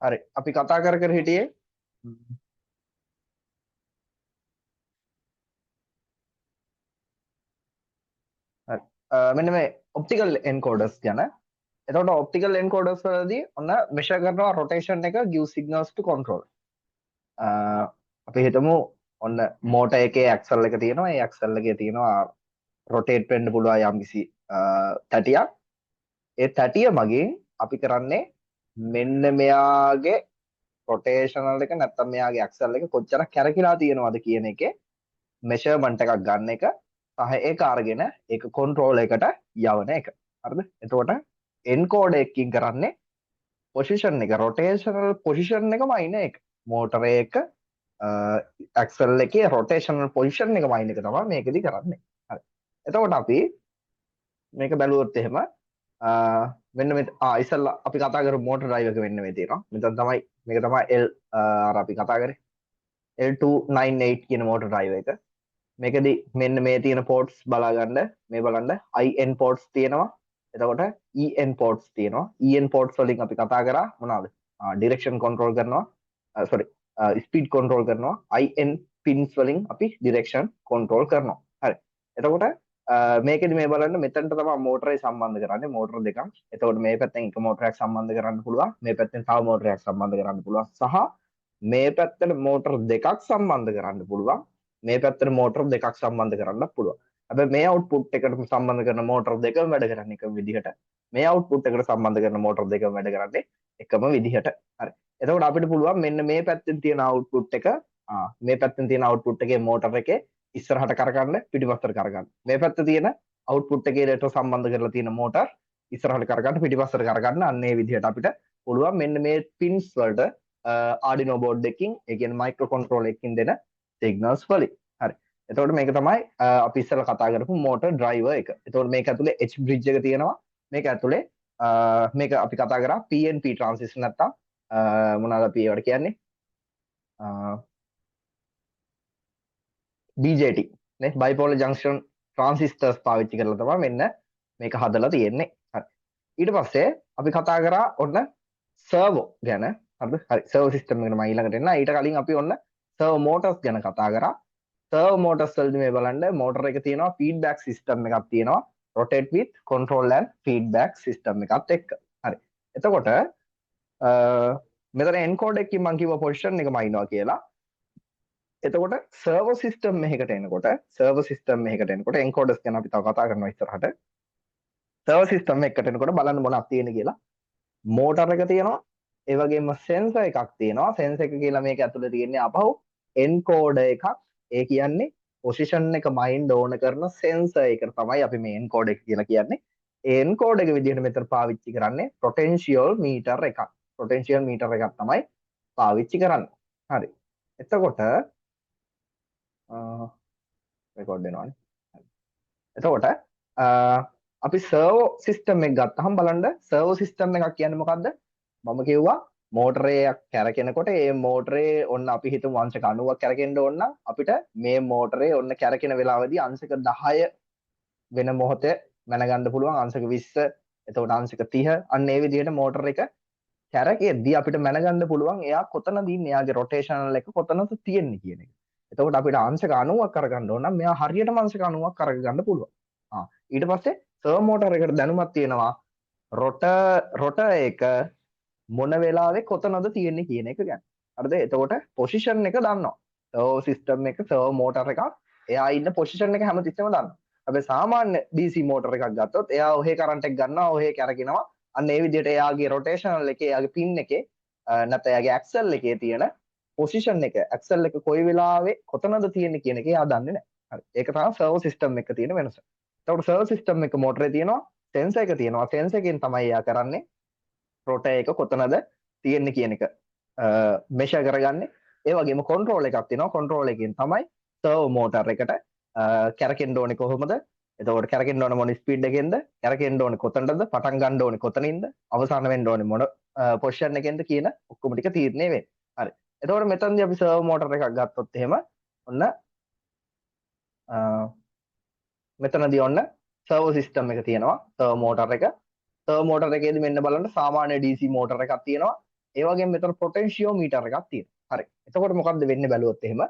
හරි අපි කතා කර හිටියේ හරි මෙන්න මේ ඔප්ටිකල් එන්කෝඩර්ස් ගැන. එතකොට ඔප්ටිකල් එන්කෝඩර්ස් වලදී ඔන්න මෙෂර් කරනවා රොටේෂන් එක give signals to control. අපි හිතමු ඔන්න මෝටර් එකේ ඇක්සල් එක තියෙනවා. ඒ ඇක්සල් එකේ තියෙනවා රොටේට් වෙන්න පුළුවන් යම්කිසි තැටියක්. ඒ තැටිය මගින් අපි කරන්නේ මෙන්න මෙයාගේ රොටේෂනල් එක නැත්නම් මෙයාගේ ඇක්සල් එක කොච්චර කැරකිලා තියෙනවද කියන එකේ මෙෂර්මන්ට් එකක් ගන්න එක සහ ඒක අරගෙන ඒක කන්ට්‍රෝල් එකට යවන එක. හරිද? එතකොට එන්කෝඩර් එකකින් කරන්නේ පොසිෂන් එක රොටේෂනල් පොසිෂන් එකම අයින එක. මෝටර එක ඇක්සල් එකේ රොටේෂනල් පොසිෂන් එකම අයින එක තමයි මේකෙදි කරන්නේ. හරි. එතකොට අපි මේක බැලුවොත් එහෙම මෙන්න මේ ඉස්සල්ලා අපි කතා කරමු මෝටර් ඩ්‍රයිව් එක වෙන්න මේ තියෙනවා. මෙතන තමයි මේක තමයි L අර අපි කතා කරේ L298 කියන මෝටර් ඩ්‍රයිව් එක. මේකෙදි මෙන්න මේ තියෙන පෝට්ස් බලා ගන්න මේ බලන්න IN පෝට්ස් තියෙනවා. එතකොට EN පෝට්ස් තියෙනවා. EN පෝට්ස් වලින් අපි කතා කරා මොනවාද? ඩිරෙක්ෂන් කන්ට්‍රෝල් කරනවා. සෝරි ස්පීඩ් කන්ට්‍රෝල් කරනවා. IN පින්ස් වලින් අපි ඩිරෙක්ෂන් කන්ට්‍රෝල් කරනවා. හරි. එතකොට මේකෙදි මේ බලන්න මෙතනට තමයි මෝටරේ සම්බන්ධ කරන්නේ මෝටර දෙකක්. එතකොට මේ පැත්තෙන් එක මෝටරයක් සම්බන්ධ කරන්න පුළුවන්. මේ පැත්තෙන් තව මෝටරයක් සම්බන්ධ කරන්න පුළුවන්. සහ මේ පැත්තට මෝටර දෙකක් සම්බන්ධ කරන්න පුළුවන්. මේ පැත්තට මෝටර දෙකක් සම්බන්ධ කරන්න පුළුවන්. හැබැයි මේ අවුට්පුට් එකට සම්බන්ධ කරන මෝටර දෙකම වැඩ කරන්නේ එකම විදිහට. මේ අවුට්පුට් එකට සම්බන්ධ කරන මෝටර දෙකම වැඩ කරන්නේ එකම විදිහට. හරි. එතකොට අපිට පුළුවන් මෙන්න මේ පැත්තෙන් තියෙන අවුට්පුට් එක මේ පැත්තෙන් තියෙන අවුට්පුට් එකේ මෝටර එකේ ඉස්සරහට කරගන්න පිටිපස්සට කරගන්න. මේ පැත්තේ තියෙන අවුට්පුට් එකේට සම්බන්ධ කරලා තියෙන මෝටර ඉස්සරහට කරගන්න පිටිපස්සට කරගන්න. අන්න ඒ විදිහට අපිට පුළුවන් මෙන්න මේ පින්ස් වලට Arduino board එකකින් ඒ කියන්නේ මයික්‍රෝ කන්ට්‍රෝලර් එකකින් දෙන සිග්නල්ස් වලින්. හරි. එතකොට මේක තමයි අපි ඉස්සෙල්ලා කතා කරපු මෝටර් ඩ්‍රයිවර් එක. එතකොට මේක ඇතුලේ H bridge එක තියෙනවා. මේක ඇතුලේ මේක අපි කතා කරා PNP transistor නැත්තම් මොනවාද අපි ඒවට කියන්නේ? BJT නේ bipolar junction transistors පාවිච්චි කරලා තමයි මෙන්න මේක හදලා තියෙන්නේ. හරි. ඊට පස්සේ අපි කතා කරා ඔන්න සර්වෝ ගැන. හරිද? හරි. සර්වෝ සිස්ටම් එකට මම ඊළඟට එන්න. ඊට කලින් අපි ඔන්න සර්වෝ මෝටර්ස් ගැන කතා කරා. සර්වෝ මෝටර්ස් වලදී මේ බලන්න මෝටර එක තියෙනවා ෆීඩ්බැක් සිස්ටම් එකක් තියෙනවා. rotate with control and feedback system එකත් එක්ක. හරි. එතකොට මෙතන එන්කෝඩර් එකකින් මම කිව්වා පොසිෂන් එකම අයින්නවා කියලා. එතකොට සර්වර් සිස්ටම් එකකට එනකොට එන්කෝඩර්ස් ගැන අපි තව කතා කරනවා ඉස්සරහට. සර්වර් සිස්ටම් එකකට එනකොට බලන්න මොනවද තියෙන්නේ කියලා. මෝටර එක තියෙනවා. ඒ වගේම සෙන්සර් එකක් තියෙනවා. සෙන්සර් එක කියලා මේක ඇතුලේ තියෙන්නේ අපහු එන්කෝඩර් එකක්. ඒ කියන්නේ පොසිෂන් එක මයින්ඩ් ඕන කරන සෙන්සර් එකට තමයි අපි මේ එන්කෝඩර් එක කියලා කියන්නේ. ඒ එන්කෝඩර් එක විදිහට මෙතන පාවිච්චි කරන්නේ පොටෙන්ෂියල් මීටර් එකක්. පොටෙන්ෂියල් මීටර් එකක් තමයි පාවිච්චි කරන්නේ. හරි. එතකොට රෙකෝඩ් වෙනවානේ. එතකොට අපි සර්වෝ සිස්ටම් එක ගත්තහම බලන්න සර්වෝ සිස්ටම් එකක් කියන්නේ මොකද්ද? මම කිව්වා මෝටරයක් කැරකෙනකොට ඒ මෝටරේ ඔන්න අපි හිතමු අංශක 90ක් කැරකෙන්න ඕන නම් අපිට මේ මෝටරේ ඔන්න කැරකෙන වෙලාවදී අංශක 10 වෙන මොහොතේ මැනගන්න පුළුවන් අංශක 20 එතකොට අංශක 30 අන්න ඒ විදිහට මෝටර එක කැරකෙද්දී අපිට මැනගන්න පුළුවන් එයා කොතනද ඉන්නේ එයාගේ රොටේෂනල් එක කොතනද තියෙන්නේ කියන එක. එතකොට අපිට අංශක 90ක් කරගන්න ඕන නම් මෙයා හරියටම අංශක 90ක් කරගන්න පුළුවන්. ඊට පස්සේ සර්වෝ මෝටර් එකට දැනුමක් තියෙනවා රොටර් එක මොන වෙලාවෙ කොතනද තියෙන්නේ කියන එක ගැන. හරිද? එතකොට පොසිෂන් එක දන්නවා. සර්වෝ සිස්ටම් එක සර්වෝ මෝටර් එකක් එයා ඉන්න පොසිෂන් එක හැමතිස්සෙම දන්නවා. හැබැයි සාමාන්‍ය DC මෝටර් එකක් ගත්තොත් එයා ඔහේ කරන්ට් එක ගන්නවා ඔහේ කැරකිනවා. අන්න ඒ විදිහට එයාගේ රොටේෂනල් එකේ එයාගේ පින් එකේ නැත්නම් එයාගේ ඇක්සල් එකේ තියෙන පොසිෂන් එක ඇක්සල් එක කොයි වෙලාවෙ කොතනද තියෙන්නේ කියන එක එයා දන්නේ නැහැ. හරි. ඒක තමයි සර්වෝ සිස්ටම් එක තියෙන වෙනස. එතකොට සර්වෝ සිස්ටම් එක මෝටරේ තියෙනවා සෙන්සර් එක තියෙනවා. සෙන්සර් එකෙන් තමයි එයා කරන්නේ රොටර් එක කොතනද තියෙන්නේ කියන එක මෙෂර් කරගන්නේ. ඒ වගේම කන්ට්‍රෝල් එකක් තියෙනවා. කන්ට්‍රෝල් එකෙන් තමයි සර්වෝ මෝටර් එකට කැරකෙන්න ඕනේ කොහොමද? එතකොට කැරකෙන්න ඕනේ මොන ස්පීඩ් එකෙන්ද? කැරකෙන්න ඕනේ කොතනද? පටන් ගන්න ඕනේ කොතනින්ද? අවසාන වෙන්න ඕනේ මොන පොසිෂන් එකෙන්ද කියන ඔක්කොම ටික තීරණය වෙන්නේ. හරි. එතකොට මෙතනදී අපි සර්වෝ මෝටර් එකක් ගත්තොත් එහෙම ඔන්න මෙතනදී ඔන්න සර්වෝ සිස්ටම් එක තියෙනවා. සර්වෝ මෝටර් එක. සර්වෝ මෝටර් එකේදී මෙන්න බලන්න සාමාන්‍ය DC මෝටර් එකක් තියෙනවා. ඒ වගේම මෙතන පොටෙන්ෂියෝමීටර් එකක් තියෙනවා. හරි. එතකොට මොකක්ද වෙන්නේ බැලුවොත් එහෙම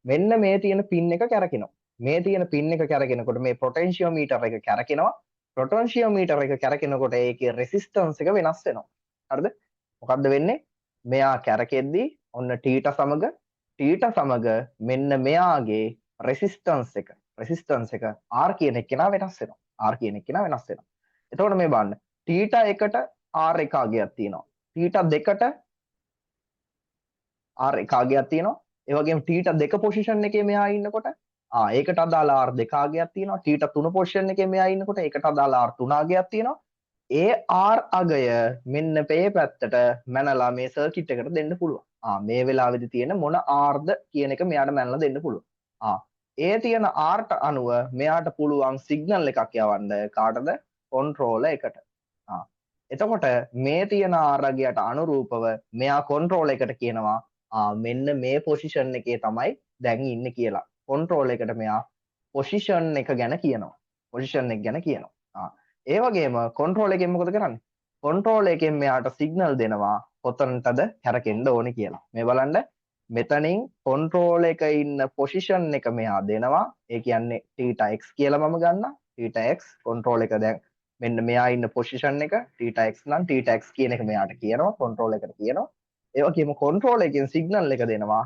මෙන්න මේ තියෙන පින් එක කැරකෙනවා. මේ තියෙන පින් එක කැරකෙනකොට මේ පොටෙන්ෂියෝමීටර් එක කැරකෙනවා. පොටෙන්ෂියෝමීටර් එක කැරකෙනකොට ඒකේ රෙසිස්ටන්ස් එක වෙනස් වෙනවා. හරිද? මොකක්ද වෙන්නේ? මෙයා කැරකෙද්දී ඔන්න θ සමග මෙන්න මෙයාගේ රෙසිස්ටන්ස් එක R කියන එක්කෙනා වෙනස් වෙනවා. R කියන එක්කෙනා වෙනස් වෙනවා. එතකොට මේ බලන්න θ1ට R එක අගයක් තියෙනවා. θ2ට R එක අගයක් තියෙනවා. ඒ වගේම θ2 පොසිෂන් එකේ මෙයා ඉන්නකොට ඒකට අදාළ R දෙක අගයක් තියෙනවා. θ3 පොසිෂන් එකේ මෙයා ඉන්නකොට ඒකට අදාළ R 3 අගයක් තියෙනවා. ඒ R අගය මෙන්න මේ පැත්තට මැනලා මේ සර්කිට් එකට දෙන්න පුළුවන්. මේ වෙලාවේදී තියෙන මොන Rද කියන එක මෙයාට මැනලා දෙන්න පුළුවන්. ඒ තියෙන Rට අනුව මෙයාට පුළුවන් සිග්නල් එකක් යවන්න කාටද? කන්ට්‍රෝලර් එකට. එතකොට මේ තියෙන R අගයට අනුරූපව මෙයා කන්ට්‍රෝලර් එකට කියනවා මෙන්න මේ පොසිෂන් එකේ තමයි දැන් ඉන්නේ කියලා. කන්ට්‍රෝලර් එකට මෙයා පොසිෂන් එක ගැන කියනවා. පොසිෂන් එක ගැන කියනවා. ඒ වගේම කන්ට්‍රෝල් එකෙන් මොකද කරන්නේ? කන්ට්‍රෝල් එකෙන් මෙයාට සිග්නල් දෙනවා කොතනටද කැරකෙන්න ඕනේ කියලා. මේ බලන්න මෙතනින් කන්ට්‍රෝල් එක ඉන්න පොසිෂන් එක මෙයා දෙනවා. ඒ කියන්නේ θx කියලා මම ගන්නවා. θx කන්ට්‍රෝල් එක දැන් මෙන්න මෙයා ඉන්න පොසිෂන් එක θx නම් θx කියන එක මෙයාට කියනවා කන්ට්‍රෝල් එකට කියනවා. ඒ වගේම කන්ට්‍රෝල් එකෙන් සිග්නල් එක දෙනවා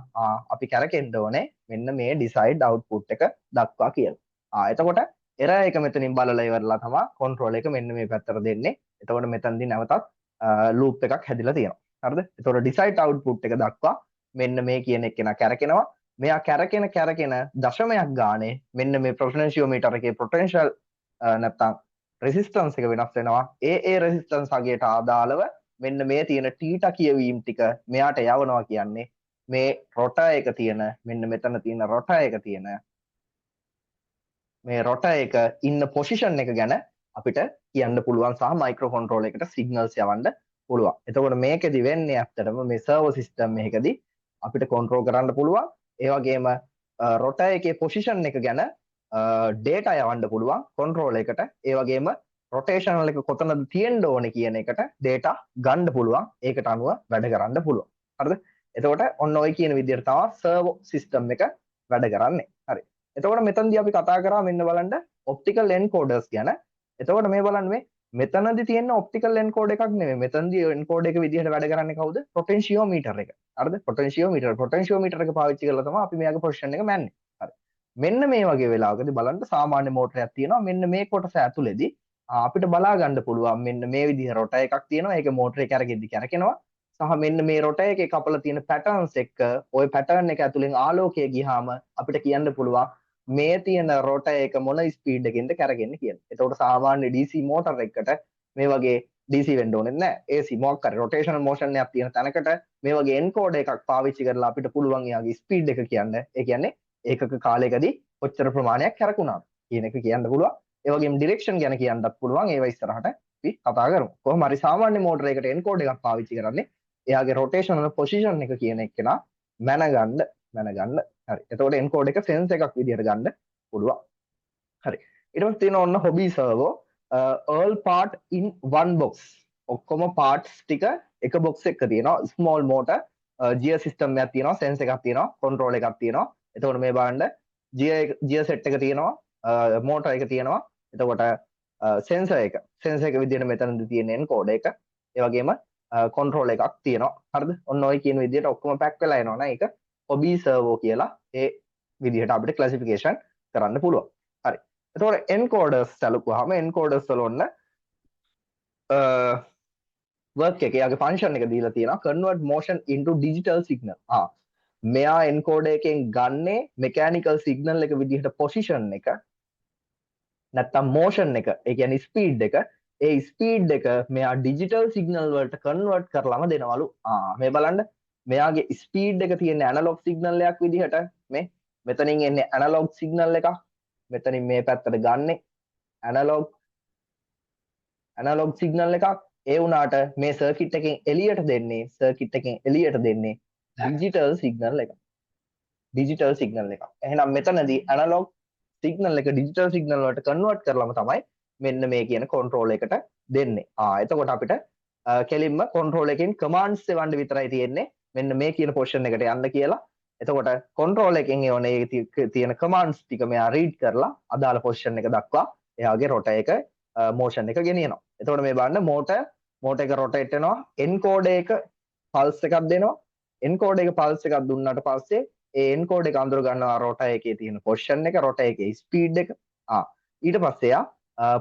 අපි කැරකෙන්න ඕනේ මෙන්න මේ ඩිසයිඩ් අවුට්පුට් එක දක්වා කියලා. එතකොට එරර් එක මෙතනින් බලලා ඉවරලා තමයි කන්ට්‍රෝල් එක මෙන්න මේ පැත්තට දෙන්නේ. එතකොට මෙතනදී නැවතත් ලූප් එකක් හැදිලා තියෙනවා. හරිද? එතකොට ඩිසයිඩ් අවුට්පුට් එක දක්වා මෙන්න මේ කියන එක්කෙනා කැරකෙනවා. මෙයා කැරකෙන දශමයක් ගානේ මෙන්න මේ පොටෙන්ෂියෝමීටර් එකේ පොටෙන්ෂල් නැත්තම් රෙසිස්ටන්ස් එක වෙනස් වෙනවා. ඒ රෙසිස්ටන්ස් අගයට අදාළව මෙන්න මේ තියෙන θ කියවීම් ටික මෙයාට යවනවා කියන්නේ මේ රොටර් එක තියෙන මෙන්න මෙතන තියෙන රොටර් එක තියෙන මේ රොටර් එක ඉන්න පොසිෂන් එක ගැන අපිට කියන්න පුළුවන් සහ මයික්‍රෝ කන්ට්‍රෝලර් එකට සිග්නල්ස් යවන්න පුළුවන්. එතකොට මේකෙදි වෙන්නේ ඇත්තටම මේ සර්වර් සිස්ටම් එකකදී අපිට කන්ට්‍රෝල් කරන්න පුළුවන්. ඒ වගේම රොටර් එකේ පොසිෂන් එක ගැන data යවන්න පුළුවන් කන්ට්‍රෝලර් එකට. ඒ වගේම රොටේෂනල් එක කොතනද තියෙන්න ඕනේ කියන එකට data ගන්න පුළුවන්. ඒකට අනුව වැඩ කරන්න පුළුවන්. හරිද? එතකොට ඔන්න ඔය කියන විදිහට තමයි සර්වර් සිස්ටම් එක වැඩ කරන්නේ. හරි. එතකොට මෙතනදී අපි කතා කරා මෙන්න බලන්න ඔප්ටිකල් එන්කෝඩර්ස් ගැන. එතකොට මේ බලන්න මේ මෙතනදී තියෙන ඔප්ටිකල් එන්කෝඩර් එකක් නෙමෙයි. මෙතනදී එන්කෝඩර් එක විදිහට වැඩ කරන්නේ කවුද? පොටෙන්ෂියෝමීටර් එක. හරිද? පොටෙන්ෂියෝමීටර් එක පාවිච්චි කරලා තමයි අපි මෙයාගේ පොසිෂන් එක මැන්නේ. හරි. මෙන්න මේ වගේ වෙලාවකදී බලන්න සාමාන්‍ය මෝටරයක් තියෙනවා. මෙන්න මේ කොටස ඇතුලේදී අපිට බලා ගන්න පුළුවන් මෙන්න මේ විදිහ රොටර් එකක් තියෙනවා. ඒක මෝටරේ කැරගෙද්දි කැරකෙනවා. සහ මෙන්න මේ රොටර් එකේ කපලා තියෙන පැටර්න්ස් එක්ක ওই පැටර්න් එක ඇතුලෙන් ආලෝකය ගියාම අපිට කියන්න පුළුවන් මේ තියෙන රොටර් එක මොන ස්පීඩ් එකකින්ද කැරගෙන්නේ කියලා. එතකොට සාමාන්‍ය DC මෝටර් එකකට මේ වගේ DC වෙන්න ඕනේ නැහැ. AC මොකක් හරි රොටේෂනල් මෝෂන් එකක් තියෙන තැනකට මේ වගේ එන්කෝඩර් එකක් පාවිච්චි කරලා අපිට පුළුවන් එයාගේ ස්පීඩ් එක කියන්න. ඒ කියන්නේ ඒකක කාලයකදී කොච්චර ප්‍රමාණයක් කැරකුණාද කියන එක කියන්න පුළුවන්. ඒ වගේම ඩිරෙක්ෂන් ගැන කියන්නත් පුළුවන්. ඒව ඉස්සරහට අපි කතා කරමු. කොහොම හරි සාමාන්‍ය මෝටර් එකකට එන්කෝඩර් එකක් පාවිච්චි කරන්නේ එයාගේ රොටේෂනල් පොසිෂන් එක කියන එක්කෙනා මැනගන්න. හරි. එතකොට එන්කෝඩර් එක සෙන්ස් එකක් විදිහට ගන්න පුළුවන්. හරි. ඊට පස්සේ තියෙන ඔන්න hobby සර්වෝ all part in one box. ඔක්කොම parts ටික එක box එකක තියෙනවා. small motor gear system එකක් තියෙනවා, sense එකක් තියෙනවා, control එකක් තියෙනවා. එතකොට මේ බලන්න gear set එක තියෙනවා, motor එක තියෙනවා. එතකොට sensor එක විදිහට මෙතනදී තියෙන encoder එක. ඒ වගේම control එකක් තියෙනවා. හරිද? ඔන්න ඔය කියන විදිහට ඔක්කොම පැක් වෙලා එනවා නේ. ඒක hobby servo කියලා ඒ විදිහට අපිට classification කරන්න පුළුවන්. හරි. එතකොට encoders සැලකුවාම encoders වල ඔන්න work එක යාගේ function එක දීලා තියෙනවා convert motion into digital signal. මෙයා encoder එකෙන් ගන්නේ mechanical signal එක විදිහට position එක නැත්තම් motion එක ඒ කියන්නේ speed එක ඒ ස්පීඩ් එක මෙයා ඩිජිටල් සිග්නල් වලට කන්වර්ට් කරලාම දෙනවලු. මේ බලන්න මෙයාගේ ස්පීඩ් එක තියෙන ඇනලොග් සිග්නල් එකක් විදිහට මේ මෙතනින් එන්නේ ඇනලොග් සිග්නල් එකක්. මෙතනින් මේ පැත්තට ගන්නෙ ඇනලොග් සිග්නල් එකක්. ඒ වුණාට මේ සර්කිට් එකෙන් එළියට දෙන්නේ ඩිජිටල් සිග්නල් එකක්. එහෙනම් මෙතනදී ඇනලොග් සිග්නල් එක ඩිජිටල් සිග්නල් වලට කන්වර්ට් කරලාම තමයි මෙන්න මේ කියන කන්ට්‍රෝල් එකට දෙන්නේ. එතකොට අපිට කෙලින්ම control එකෙන් commands එවන්න විතරයි තියෙන්නේ මෙන්න මේ කියන portion එකට යන්න කියලා. එතකොට control එකෙන් එවනේ තියෙන commands ටික මෙයා read කරලා අදාළ position එක දක්වා එයාගේ rotor එක motion එක ගෙනියනවා. එතකොට මේ බලන්න motor එක rotate වෙනවා, encode එක pulse එකක් දෙනවා. encode එක pulse එකක් දුන්නාට පස්සේ ඒ encode එක අඳුර ගන්නවා rotor එකේ තියෙන position එක, rotor එකේ speed එක. ඊට පස්සේ එයා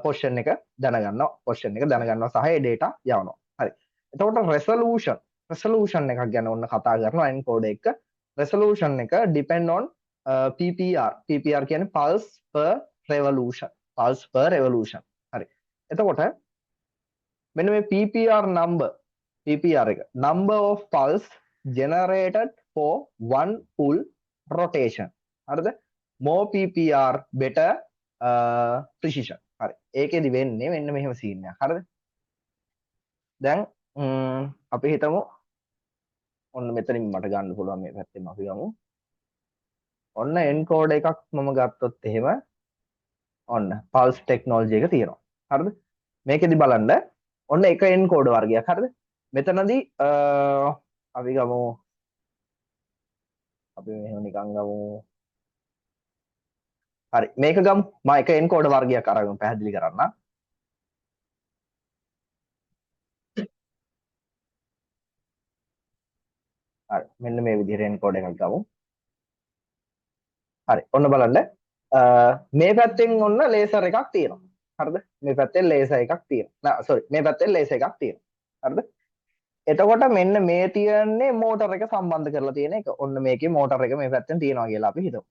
position එක දැනගන්නවා සහ ඒ data යවනවා. හරි. එතකොට resolution එකක් ගැන ඔන්න කතා කරනවා encode එක. resolution එක depend on PPR කියන්නේ pulse per revolution. හරි. එතකොට මෙන්න මේ PPR එක number of pulse generated for one full rotation. හරිද? more PPR better precision. හරි. ඒකෙදි වෙන්නේ මෙන්න මෙහෙම scene එකක්. හරිද? දැන් අපි හිතමු ඔන්න මෙතනින් මට ගන්න පුළුවන් මේ පැත්තෙන් අපි ගමු. ඔන්න encode එකක් මම ගත්තොත් එහෙම ඔන්න pulse technology එක තියෙනවා. හරිද? මේකෙදි බලන්න ඔන්න එක encode වර්ගයක්. හරිද? මෙතනදී අපි ගමු අපි මෙහෙම නිකන් ගමු. හරි මේක ගමු. මම එක encode වර්ගයක් අරගෙන පැහැදිලි කරන්න. හරි මෙන්න මේ විදිහට encode එකක් ගමු. හරි ඔන්න බලන්න මේ පැත්තෙන් ඔන්න laser එකක් තියෙනවා. හරිද? මේ පැත්තෙන් laser එකක් තියෙනවා. මේ පැත්තෙන් laser එකක් තියෙනවා. හරිද? එතකොට මෙන්න මේ තියන්නේ motor එක සම්බන්ධ කරලා තියෙන එක. ඔන්න මේකේ motor එක මේ පැත්තෙන් තියෙනවා කියලා අපි හිතමු.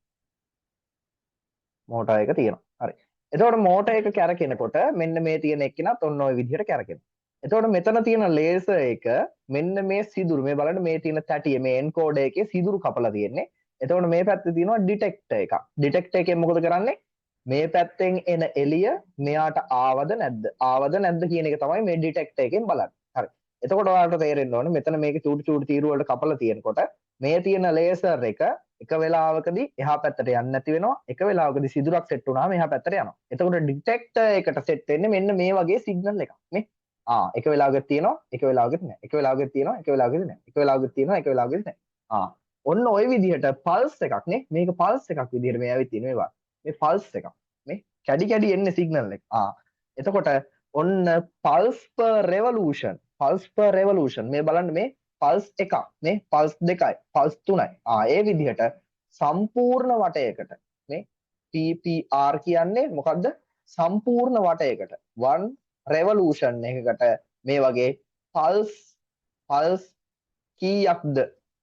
motor එක තියෙනවා. හරි. එතකොට motor එක කැරකෙනකොට මෙන්න මේ තියෙන එක්කෙනත් ඔන්න ওই විදිහට කැරකෙනවා. එතකොට මෙතන තියෙන laser එක මෙන්න මේ සිදුරු මේ බලන්න මේ තියෙන තැටිය මේ encode එකේ සිදුරු කපලා තියෙන්නේ. එතකොට මේ පැත්තේ තියෙනවා detector එකක්. detector එකෙන් මොකද කරන්නේ? මේ පැත්තෙන් එන එළිය මෙයාට ආවද නැද්ද කියන එක තමයි මේ detector එකෙන් බලන්නේ. හරි. එතකොට ඔයාලට තේරෙන්න ඕනේ මෙතන මේක චූටි චූටි තීරු වලට කපලා තියෙනකොට මේ තියෙන laser එක වෙලාවකදී එහා පැත්තට යන්නේ නැති වෙනවා. එක වෙලාවකදී සිදුරක් සෙට් වුණාම එහා පැත්තට යනවා. එතකොට detector එකට සෙට් වෙන්නේ මෙන්න මේ වගේ signal එකක් නේ. එක වෙලාවකට තියෙනවා, එක වෙලාවකට නැහැ. එක වෙලාවකට තියෙනවා, එක වෙලාවකට නැහැ. එක වෙලාවකට තියෙනවා, එක වෙලාවකට නැහැ. ඔන්න ওই විදිහට pulse එකක් නේ. මේක pulse එකක් විදිහට මේ ඇවිත් තියෙන මේවා. මේ pulse එකක්. මේ කැඩි කැඩි එන්නේ signal එක. එතකොට ඔන්න pulse per revolution මේ බලන්න මේ pulse එකක් නේ pulse දෙකයි pulse තුනයි. ඒ විදිහට සම්පූර්ණ වටයකට මේ PPR කියන්නේ මොකද්ද? සම්පූර්ණ වටයකට one revolution එකකට මේ වගේ pulse කීයක්ද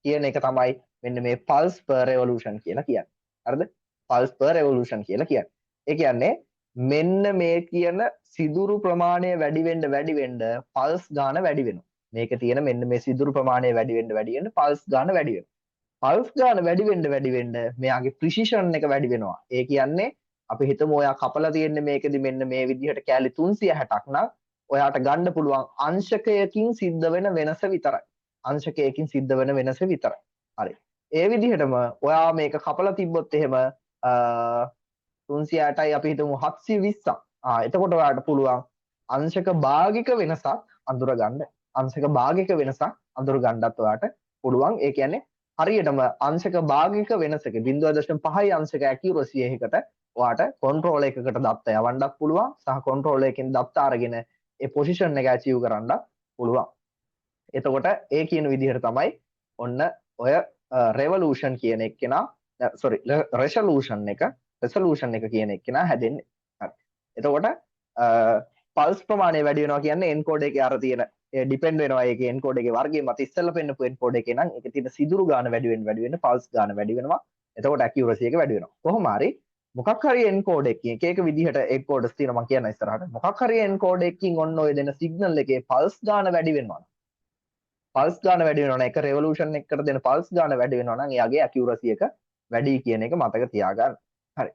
කියන එක තමයි මෙන්න මේ pulse per revolution කියලා කියන්නේ. හරිද? pulse per revolution කියලා කියන්නේ. ඒ කියන්නේ මෙන්න මේ කියන සිදුරු ප්‍රමාණය වැඩි වෙන්න pulse ගාන වැඩි වෙනවා. මේක තියෙන මෙන්න මේ සිදුරු ප්‍රමාණය වැඩි වෙන්න pulse ගාන වැඩි වෙනවා. pulse ගාන වැඩි වෙන්න මෙයාගේ precision එක වැඩි වෙනවා. ඒ කියන්නේ අපි හිතමු ඔයා කපලා තියෙන්නේ මේකෙදි මෙන්න මේ විදිහට කැලි 360ක් නම් ඔයාට ගන්න පුළුවන් අංශකයකින් සිද්ධ වෙන වෙනස විතරයි. හරි. ඒ විදිහටම ඔයා මේක කපලා තිබ්බොත් එහෙම 360යි අපි හිතමු 720ක්. එතකොට ඔයාට පුළුවන් අංශක භාගික වෙනසක් අඳුරගන්න. අඳුරගන්නත් ඔයාට පුළුවන්. ඒ කියන්නේ හරියටම අංශක භාගික වෙනසක 0.5 අංශක accuracy එකකට ඔයාට control එකකට දත්ත යවන්නත් පුළුවන් සහ control එකකින් දත්ත අරගෙන ඒ position එක achieve කරන්න පුළුවන්. එතකොට ඒ කියන විදිහට තමයි ඔන්න ඔය revolution කියන එක්කෙනා resolution එක කියන එක්කෙනා හැදෙන්නේ. හරි. එතකොට pulse ප්‍රමාණය වැඩි වෙනවා කියන්නේ encode එකේ අර තියෙන depend වෙනවා ඒකේ encode එකේ වර්ගය මත ඉස්සෙල්ලා පෙන්නපු encode එකේ නම් ඒකේ තියෙන සිදුරු ගාන වැඩි වෙන්න pulse ගාන වැඩි වෙනවා. එතකොට accuracy එක වැඩි වෙනවා. කොහොම හරි මොකක් හරි encode එකකින් එක විදිහට encodes තියෙනවා මම කියන ඉස්සරහට මොකක් හරි encode එකකින් ඔන්න ඔය දෙන signal එකේ pulse ගාන වැඩි වෙනවා. එක revolution එකකට දෙන pulse ගාන වැඩි වෙනවා නම් එයාගේ accuracy එක වැඩි කියන එක මතක තියාගන්න. හරි.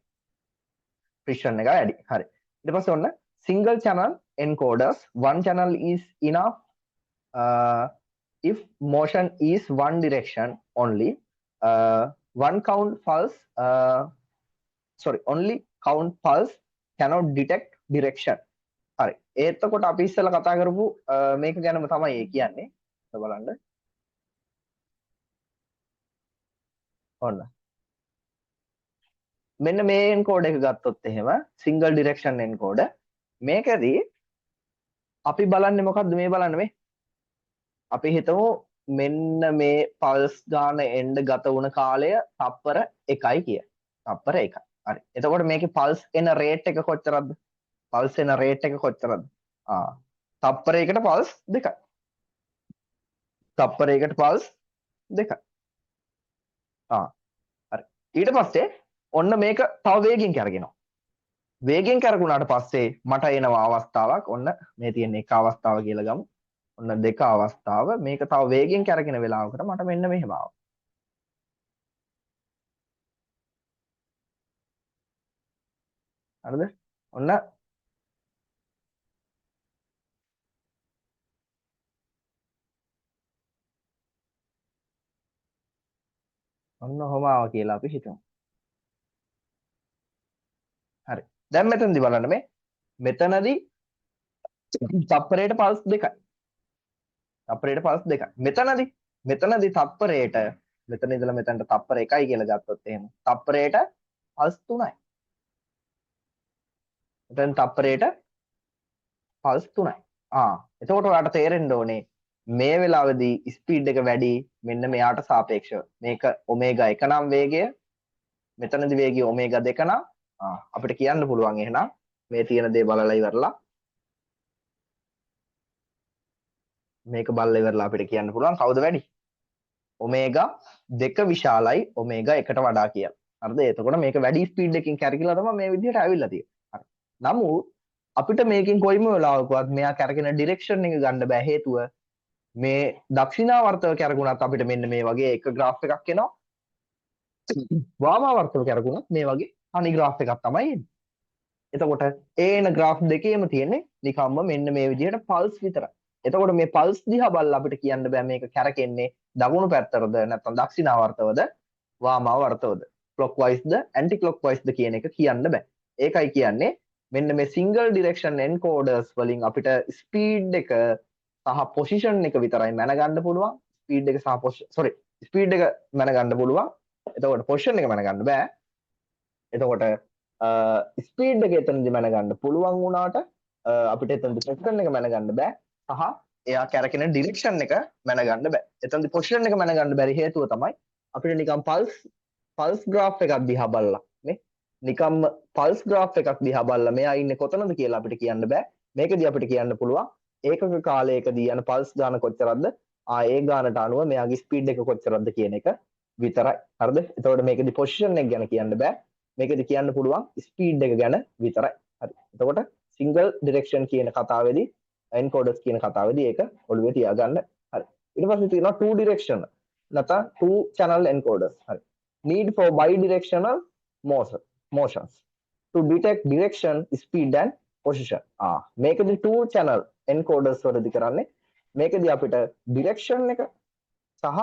precision එක වැඩි. හරි. ඊට පස්සේ ඔන්න single channel encoders one channel is enough if motion is one direction only only count pulse cannot detect direction. හරි. එතකොට අපි ඉස්සෙල්ලා කතා කරපු මේක ගැනම තමයි ඒ කියන්නේ. බලන්න. ඔන්න. මෙන්න මේ එන්කෝඩ් එක ගත්තොත් එහෙම සිංගල් ඩිරෙක්ෂන් එන්කෝඩ් මේකදී අපි බලන්නේ මොකද්ද මේ බලන්න මේ අපි හිතමු මෙන්න මේ පල්ස් ගාන එන්ඩ් ගත වුණ කාලය තප්පර 1යි කිය. තප්පර 1යි. හරි. එතකොට මේකේ පල්ස් එන රේට් එක කොච්චරද? පල්ස් එන රේට් එක කොච්චරද? තප්පරයකට පල්ස් 2යි. තප්පරයකට පල්ස් 2යි. හරි. ඊට පස්සේ ඔන්න මේක තව වේගෙන් කරගෙනවා. වේගෙන් කරගුණාට පස්සේ මට එනවා අවස්ථාවක් ඔන්න මේ තියෙන එක අවස්ථාව කියලා ගමු. ඔන්න දෙක අවස්ථාව මේක තව වේගෙන් කරගෙන වෙලාවකට මට මෙන්න මෙහෙම ආවා. හරිද? ඔන්න ඔහොම ආවා කියලා අපි හිතමු. හරි. දැන් මෙතනදී බලන්න මෙතනදී තප්පරයට පල්ස් 2යි. තප්පරයට පල්ස් 2යි. මෙතනදී තප්පරයට මෙතන ඉඳලා මෙතනට තප්පර 1යි කියලා ගත්තොත් එහෙම. තප්පරයට පල්ස් 3යි. මෙතන තප්පරයට පල්ස් 3යි. එතකොට ඔයාලට තේරෙන්න ඕනේ මේ වෙලාවේදී ස්පීඩ් එක වැඩි මෙන්න මෙයාට සාපේක්ෂව. මේක ඔමේගා 1 නම් වේගය මෙතනදී වේගය ඔමේගා 2 නම් අපිට කියන්න පුළුවන් එහෙනම් මේ තියෙන දේ බලලා ඉවරලා මේක බලලා ඉවරලා අපිට කියන්න පුළුවන් කවුද වැඩි? ඔමේගා 2 විශාලයි ඔමේගා 1ට වඩා කියලා. හරිද? එතකොට මේක වැඩි ස්පීඩ් එකකින් කැරකිලා තමයි මේ විදිහට ඇවිල්ලා තියෙන්නේ. හරි. නමුත් අපිට මේකෙන් කොයිම වෙලාවකවත් මෙයා කැරකෙන ඩිරෙක්ෂන් එක ගන්න බෑ හේතුව මේ දක්ෂිනාවර්තව කැරකුණත් අපිට මෙන්න මේ වගේ එක ග්‍රාෆ් එකක් එනවා. වාමාවර්තව කැරකුණත් මේ වගේ අනි ග්‍රාෆ් එකක් තමයි එන්නේ. එතකොට ඒන ග්‍රාෆ් දෙකේම තියෙන්නේ නිකම්ම මෙන්න මේ විදිහට පල්ස් විතරයි. එතකොට මේ පල්ස් දිහා බලලා අපිට කියන්න බෑ මේක කැරකෙන්නේ දකුණු පැත්තටද නැත්නම් දක්ෂිනාවර්තවද වාමාවර්තවද ක්ලොක්වයිස්ද ඇන්ටි ක්ලොක්වයිස්ද කියන එක කියන්න බෑ. ඒකයි කියන්නේ මෙන්න මේ සිංගල් ඩිරෙක්ෂන් එන්කෝඩර්ස් වලින් අපිට ස්පීඩ් එක සහ පොසිෂන් එක විතරයි මැනගන්න පුළුවන්. ස්පීඩ් එක සහ ස්පීඩ් එක මැනගන්න පුළුවන්. එතකොට පොසිෂන් එක මැනගන්න බෑ. එතකොට ස්පීඩ් එක එතනදි මැනගන්න පුළුවන් වුණාට අපිට එතනදි පොසිෂන් එක මැනගන්න බෑ. සහ එයා කැරකෙන ඩිරෙක්ෂන් එක මැනගන්න බෑ. එතනදි පොසිෂන් එක මැනගන්න බැරි හේතුව තමයි අපිට නිකන් පල්ස් ග්‍රාෆ් එකක් දිහා බලලා නේ නිකම්ම පල්ස් ග්‍රාෆ් එකක් දිහා බලලා මෙයා ඉන්නේ කොතනද කියලා අපිට කියන්න බෑ. මේකදී අපිට කියන්න පුළුවන් ඒකක කාලයකදී යන පල්ස් ගාන කොච්චරද? ඒ ගානට අනුව මෙයාගේ ස්පීඩ් එක කොච්චරද කියන එක විතරයි. හරිද? එතකොට මේකදී පොසිෂන් එක ගැන කියන්න බෑ. මේකදී කියන්න පුළුවන් ස්පීඩ් එක ගැන විතරයි. හරි. එතකොට සිංගල් ඩිරෙක්ෂන් කියන කතාවේදී එන්කෝඩර්ස් කියන කතාවේදී ඒක ඔළුවේ තියාගන්න. හරි. ඊට පස්සේ තියෙනවා two direction නැත්නම් two channel encoders. හරි. need for bidirectional motions to detect direction, speed and position. මේකදී two channel encoders වලදී කරන්නේ මේකදී අපිට direction එක සහ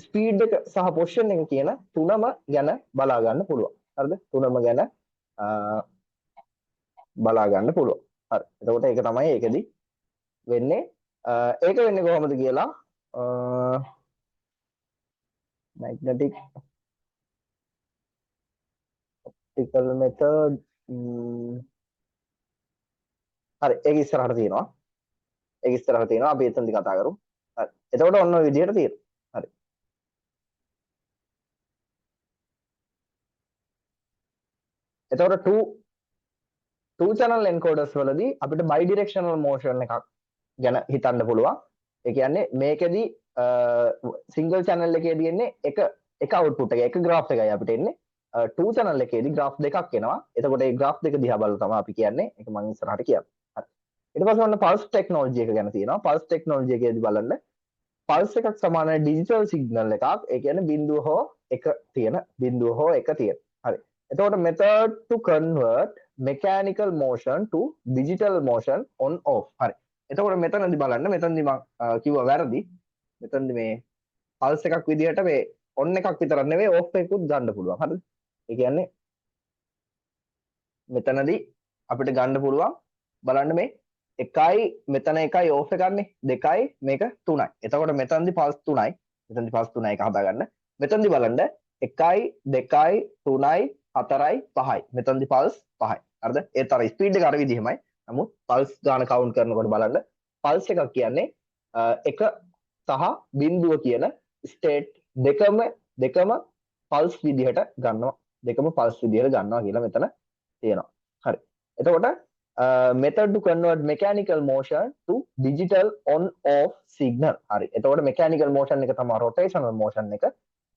ස්පීඩ් එක සහ පොසිෂන් එක කියන තුනම ගැන බලා ගන්න පුළුවන්. හරිද? තුනම ගැන බලා ගන්න පුළුවන්. හරි. එතකොට ඒක තමයි ඒකෙදි වෙන්නේ. ඒක වෙන්නේ කොහොමද කියලා magnetic optical method හරි ඒක ඉස්සරහට තියෙනවා. අපි එතනදි කතා කරමු. හරි. එතකොට ඔන්න ඔය විදිහට තියෙනවා. හරි. එතකොට two channel encoders වලදී අපිට bidirectional motion එකක් ගැන හිතන්න පුළුවන්. ඒ කියන්නේ මේකෙදි single channel එකේදී එන්නේ එක output එක එක graph එකයි අපිට එන්නේ. two channel එකේදී graph දෙකක් එනවා. එතකොට මේ graph දෙක දිහා බලලා තමයි අපි කියන්නේ. ඒක මම ඉස්සරහට කියන්නේ. හරි. ඊට පස්සේ ඔන්න pulse technology එක ගැන තියෙනවා. pulse technology එකේදී බලන්න pulse එකක් සමාන digital signal එකක්. ඒ කියන්නේ බිඳුව හෝ එක තියෙන. හරි. එතකොට method to convert mechanical motion to digital motion on off. හරි. එතකොට මෙතනදී බලන්න මෙතනදී මම කිව්වා වැරදි. මෙතනදී මේ pulse එකක් විදිහට මේ on එකක් විතරක් නෙවෙයි off එකකුත් ගන්න පුළුවන්. හරිද? ඒ කියන්නේ මෙතනදී අපිට ගන්න පුළුවන් බලන්න මේ එකයි මෙතන එකයි ඕෆ් එකක්නේ දෙකයි මේක 3යි. එතකොට මෙතනදි පල්ස් 3යි. මෙතනදි පල්ස් 3යි එක හදාගන්න. මෙතනදි බලන්න 1යි 2යි 3යි 4යි 5යි. මෙතනදි පල්ස් 5යි. හරිද? ඒත් අර ස්පීඩ් එක අර විදිහමයි. නමුත් පල්ස් ගාන කවුන්ට් කරනකොට බලන්න පල්ස් එකක් කියන්නේ එක සහ බිඳුව කියන ස්ටේට් දෙකම පල්ස් විදිහට ගන්නවා. දෙකම පල්ස් විදිහට ගන්නවා කියලා මෙතන තියෙනවා. හරි. එතකොට method to convert mechanical motion to digital on off signal. හරි. එතකොට mechanical motion එක තමයි rotational motion එක.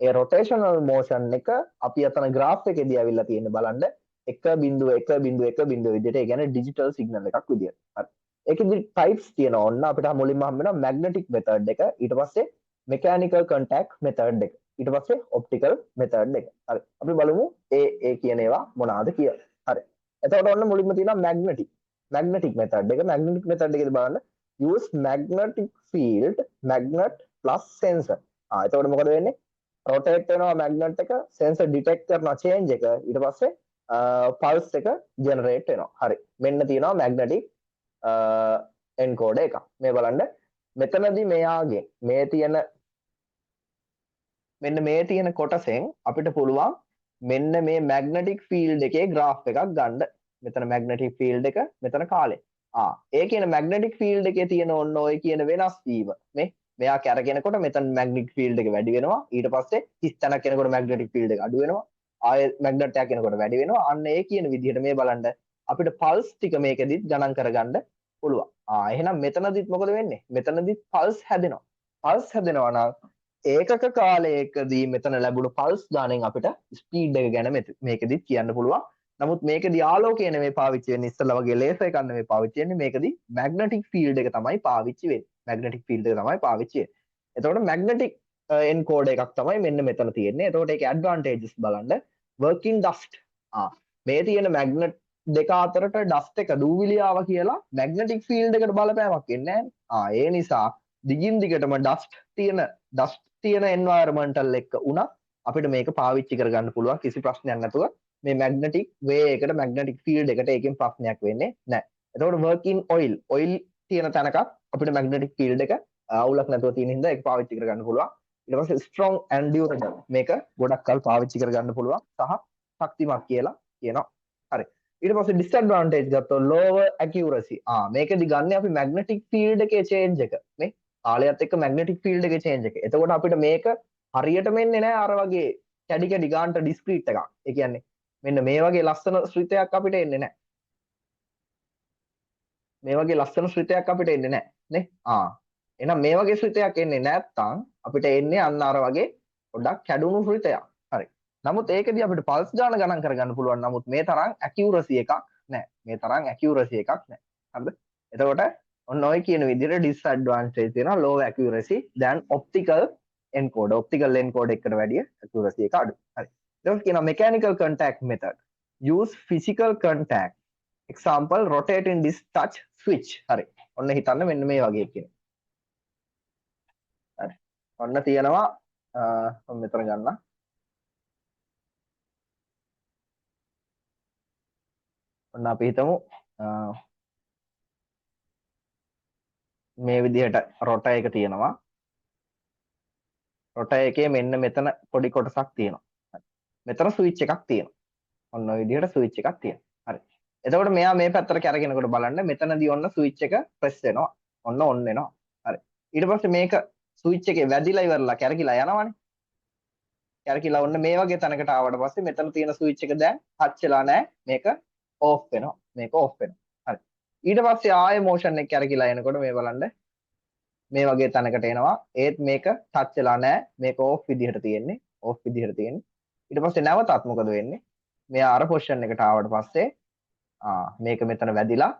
ඒ rotational motion එක අපි අතන graph එකේදී අවිල්ලා තියෙන්නේ බලන්න 1.1.1 විදිහට. ඒ කියන්නේ digital signal එකක් විදිහට. හරි. ඒකෙදි types තියෙනවා. ඔන්න අපිට මුලින්ම හම්බ වෙනවා magnetic method එක. ඊට පස්සේ mechanical contact method එක. ඊට පස්සේ optical method එක. හරි. අපි බලමු ඒ කියන ඒවා මොනවාද කියලා. හරි. එතකොට ඔන්න මුලින්ම තියෙනවා magnetic method එක. magnetic method එකේදී බලන්න use magnetic field magnet plus sensor. එතකොට මොකද වෙන්නේ? rotate වෙනවා magnet එක, sensor detect කරනවා change එක, ඊට පස්සේ pulse එක generate වෙනවා. හරි. මෙන්න තියෙනවා magnetic encoder එකක්. මේ බලන්න මෙතනදී මෙයාගේ මේ තියෙන කොටසෙන් අපිට පුළුවන් මෙන්න මේ magnetic field එකේ graph එකක් ගන්න. මෙතන magnetic field එක, මෙතන කාලය. ඒ කියන magnetic field එකේ තියෙන ඔන්න ඔය කියන වෙනස් වීම. මෙයා කැරගෙනකොට මෙතන magnetic field එක වැඩි වෙනවා. ඊට පස්සේ හිස් තැනක් එනකොට magnetic field එක අඩු වෙනවා. ආයෙ magnet එකක් එනකොට වැඩි වෙනවා. අන්න ඒ කියන විදිහට මේ බලන්න අපිට pulse ටික මේකෙදිත් ගණන් කරගන්න පුළුවන්. එහෙනම් මෙතනදිත් මොකද වෙන්නේ? මෙතනදිත් pulse හැදෙනවා. pulse හැදෙනවා නම් ඒකක කාලයකදී මෙතන ලැබුණු pulse ගානෙන් අපිට ස්පීඩ් එක ගැන මේකෙදිත් කියන්න පුළුවන්. නමුත් මේකදී ආලෝකය නෙමෙයි පාවිච්චි වෙන්නේ. ඉස්සෙල්ලා වගේ ලේසර් එකක් නෙමෙයි පාවිච්චි වෙන්නේ. මේකදී magnetic field එක තමයි පාවිච්චි වෙන්නේ. magnetic field එක තමයි පාවිච්චි වෙන්නේ. එතකොට magnetic encoder එකක් තමයි මෙන්න මෙතන තියෙන්නේ. එතකොට ඒකේ advantages බලන්න. working dust. මේ තියෙන magnet දෙක අතරට dust එක දූවිලි ආවා කියලා magnetic field එකට බලපෑමක් එන්නේ නැහැ. ඒ නිසා දිගින් දිගටම dust තියෙන environmental එක උනත් අපිට මේක පාවිච්චි කරගන්න පුළුවන් කිසි ප්‍රශ්නයක් නැතුව. මේ magnetic way එකට magnetic field එකට ඒකෙන් ප්‍රශ්නයක් වෙන්නේ නැහැ. එතකොට working oil තියෙන තැනක අපිට magnetic field එක අවුලක් නැතුව තියෙන හින්දා ඒක පාවිච්චි කරගන්න පුළුවන්. ඊට පස්සේ strong and durable මේක ගොඩක් කල් පාවිච්චි කරගන්න පුළුවන් සහ ශක්තිමත් කියලා කියනවා. හරි. ඊට පස්සේ disadvantage ගත්තොත් lower accuracy. මේකෙදි ගන්න අපි magnetic field එකේ change එක. මේ කාලයත් එක්ක magnetic field එකේ change එක. එතකොට අපිට මේක හරියටම එන්නේ නැහැ අර වගේ කැඩි ගානට discrete එකක්. ඒ කියන්නේ මෙන්න මේ වගේ ලස්සන ශ්‍රිතයක් අපිට එන්නේ නැහැ. මේ වගේ ලස්සන ශ්‍රිතයක් අපිට එන්නේ නැහැ නේ. එහෙනම් මේ වගේ ශ්‍රිතයක් එන්නේ නැත්නම් අපිට එන්නේ අන්න අර වගේ පොඩ්ඩක් කැඩුණු ශ්‍රිතයක්. හරි. නමුත් ඒකදී අපිට පල්ස් ගාන ගණන් කරගන්න පුළුවන්. නමුත් මේ තරම් accuracy එකක් නැහැ. හරිද? එතකොට ඔන්න ඔය කියන විදිහට disadvantage තියෙනවා low accuracy than optical encoder. optical encoder එකට වැඩිය accuracy එක අඩුයි. හරි. ඊට කියනවා mechanical contact method. use physical contact. example rotating this touch switch. හරි. ඔන්න හිතන්න මෙන්න මේ වගේ කෙනෙක්. හරි. ඔන්න තියෙනවා මම මෙතන ගන්න. ඔන්න අපි හිතමු මේ විදිහට රොටර් එක තියෙනවා. රොටර් එකේ මෙන්න මෙතන පොඩි කොටසක් තියෙනවා. මෙතන ස්විච් එකක් තියෙනවා. ඔන්න ඔය විදිහට ස්විච් එකක් තියෙනවා. හරි. එතකොට මෙයා මේ පැත්තට කැරගෙනකොට බලන්න මෙතනදී ඔන්න ස්විච් එක ප්‍රෙස් වෙනවා. ඔන්න ඔන් වෙනවා. හරි. ඊට පස්සේ මේක ස්විච් එකේ වැදිලා ඉවරලා කැරකිලා යනවානේ. කැරකිලා ඔන්න මේ වගේ තැනකට ආවට පස්සේ මෙතන තියෙන ස්විච් එක දැන් ටච් වෙලා නැහැ. මේක ඕෆ් වෙනවා. හරි. ඊට පස්සේ ආයෙ මෝෂන් එක කැරකිලා එනකොට මේ බලන්න මේ වගේ තැනකට එනවා. ඒත් මේක ටච් වෙලා නැහැ. මේක ඕෆ් විදිහට තියෙන්නේ. ඊට පස්සේ නැවතත් මොකද වෙන්නේ? මෙයා අර පොසිෂන් එකට ආවට පස්සේ මේක මෙතන වැදිලා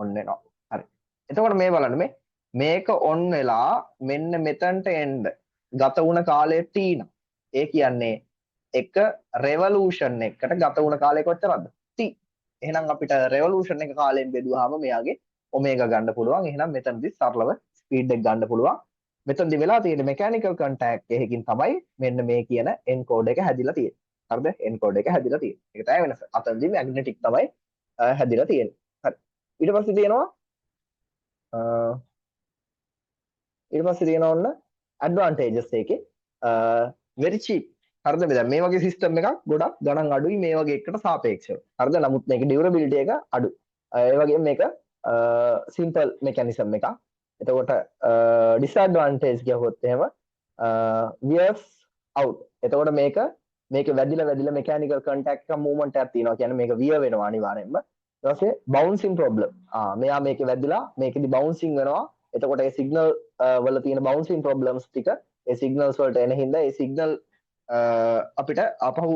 ඔන් වෙනවා. හරි. එතකොට මේ බලන්න මේක ඔන් වෙලා මෙන්න මෙතනට එන්න ගත වුණ කාලය t නම්. ඒ කියන්නේ එක රෙවොලූෂන් එකකට ගත වුණ කාලය කොච්චරද? t. එහෙනම් අපිට රෙවොලූෂන් එක කාලයෙන් බෙදුවාම මෙයාගේ ඔමේගා ගන්න පුළුවන්. එහෙනම් මෙතනදි සරලව ස්පීඩ් එක ගන්න පුළුවන්. මෙතනදි වෙලා තියෙන මෙකැනිකල් කන්ටැක්ට් එකකින් තමයි මෙන්න මේ කියන එන්කෝඩර් එක හැදිලා තියෙන්නේ. හරිද? එන්කෝඩර් එක හැදිලා තියෙන්නේ. ඒක තමයි වෙනස. අතනදී මැග්නටික් තමයි හැදිලා තියෙන්නේ. හරි. ඊට පස්සේ තියෙනවා ඊට පස්සේ තියෙනවා ඔන්න ඇඩ්වාන්ටේජස් එකේ very cheap. හරිද? දැන් මේ වගේ සිස්ටම් එකක් ගොඩක් ගණන් අඩුයි මේ වගේ එකකට සාපේක්ෂව. හරිද? නමුත් මේක ඩියුරබිලිටි එක අඩුයි. ඒ වගේම මේක සිම්පල් මෙකැනිසම් එකක්. එතකොට ඩිස්ඇඩ්වාන්ටේජ් කියවොත් එහෙම wears out. එතකොට මේක වැදිලා මෙකැනිකල් කන්ටැක්ට් එක මූවමන්ට් එකක් තියෙනවා. කියන්නේ මේක වියර් වෙනවා අනිවාර්යෙන්ම. ඊට පස්සේ බවුන්සින් ප්‍රොබ්ලම්. මෙයා මේක වැදිලා මේකෙදි බවුන්සින් වෙනවා. එතකොට ඒ සිග්නල් වල තියෙන බවුන්සින් ප්‍රොබ්ලම්ස් ටික ඒ සිග්නල්ස් වලට එන හින්දා ඒ සිග්නල් අපිට අපහු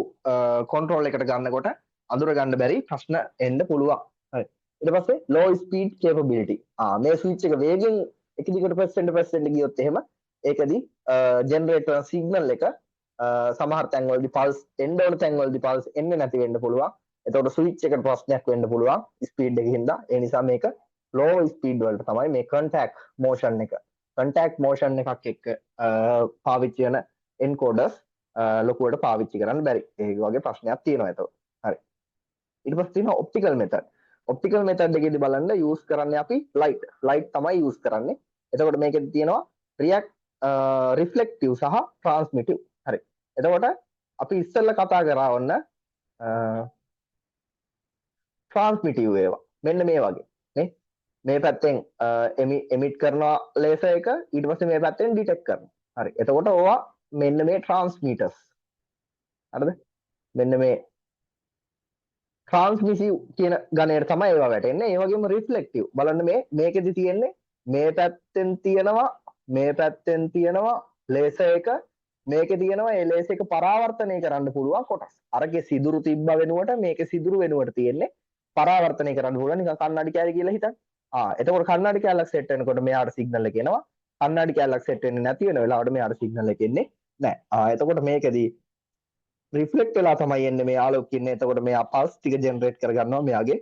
කොන්ට්‍රෝල් එකට ගන්නකොට අඳුර ගන්න බැරි ප්‍රශ්න එන්න පුළුවන්. හරි. ඊට පස්සේ low speed capability. මේ ස්විච් එක වේගෙන් එක දිගට % ගියොත් එහෙම ඒකදී ජෙනරේට් කරන සිග්නල් එක සමහර තැන්වලදී පල්ස් එන්න ඕන තැන්වලදී පල්ස් එන්නේ නැති වෙන්න පුළුවන්. එතකොට ස්විච් එකට ප්‍රශ්නයක් වෙන්න පුළුවන් ස්පීඩ් එකකින් හින්දා. ඒ නිසා මේක low speed වලට තමයි මේ contact motion එකක් එක්ක පාවිච්චි කරන encoders ලොකුවට පාවිච්චි කරන්න බැරි. ඒ වගේ ප්‍රශ්නයක් තියෙනවා එතකොට. හරි. ඊට පස්සේ තියෙනවා optical method. optical method එකේදී බලන්න use කරන්නේ අපි light තමයි use කරන්නේ. එතකොට මේකෙදි තියෙනවා reflective සහ transmittive. හරි. එතකොට අපි ඉස්සෙල්ලා කතා කරා වන්න transmittive ඒවා. මෙන්න මේ වගේ නේ. මේ පැත්තෙන් emit කරනවා laser එක ඊට පස්සේ මේ පැත්තෙන් detect කරනවා. හරි. එතකොට ඕවා මෙන්න මේ transmitters. හරිද? මෙන්න මේ transmissive කියන ගණයට තමයි ඒවා වැටෙන්නේ. ඒ වගේම reflective. බලන්න මේකෙදි තියෙන්නේ මේ පැත්තෙන් තියෙනවා laser එක මේකේ තියෙනවා ඒ laser එක පරාවර්තනය කරන්න පුළුවන් කොටස්. අරගේ සිදුරු තිබ්බ වෙනුවට මේකේ සිදුරු වෙනුවට තියෙන්නේ පරාවර්තනය කරන්න පුළුවන් නිකන් කන්නඩි කෑලි කියලා හිතන්න. එතකොට කන්නඩි කෑල්ලක් සෙට් වෙනකොට මෙයාට සිග්නල් එක එනවා. කන්නඩි කෑල්ලක් සෙට් වෙන්නේ නැති වෙන වෙලාවට මෙයාට සිග්නල් එක එන්නේ නැහැ. එතකොට මේකෙදී රිෆ්ලෙක්ට් වෙලා තමයි එන්නේ මේ ආලෝකය ඉන්නේ. එතකොට මෙයා පල්ස් ටික ජෙනරේට් කරගන්නවා මෙයාගේ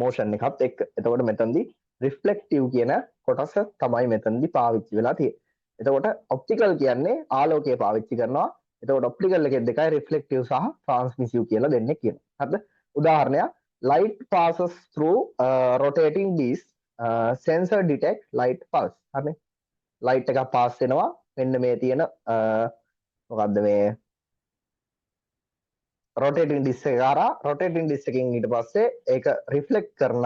මෝෂන් එකත් එක්ක. එතකොට මෙතනදී රිෆ්ලෙක්ටිව් කියන කොටස තමයි මෙතනදී පාවිච්චි වෙලා තියෙන්නේ. එතකොට ඔප්ටිකල් කියන්නේ ආලෝකය පාවිච්චි කරනවා. එතකොට ඔප්ටිකල් එකේ දෙකයි රිෆ්ලෙක්ටිව් සහ ට්‍රාන්ස්මිසිව් කියලා දෙන්නේ කියනවා. හරිද? උදාහරණයක් light passes through rotating disc sensor detect light pulse. හරිනේ? light එකක් pass වෙනවා. මෙන්න මේ තියෙන මොකද්ද මේ rotating disc එක හරහා rotating disc එකකින් ඊට පස්සේ ඒක reflect කරන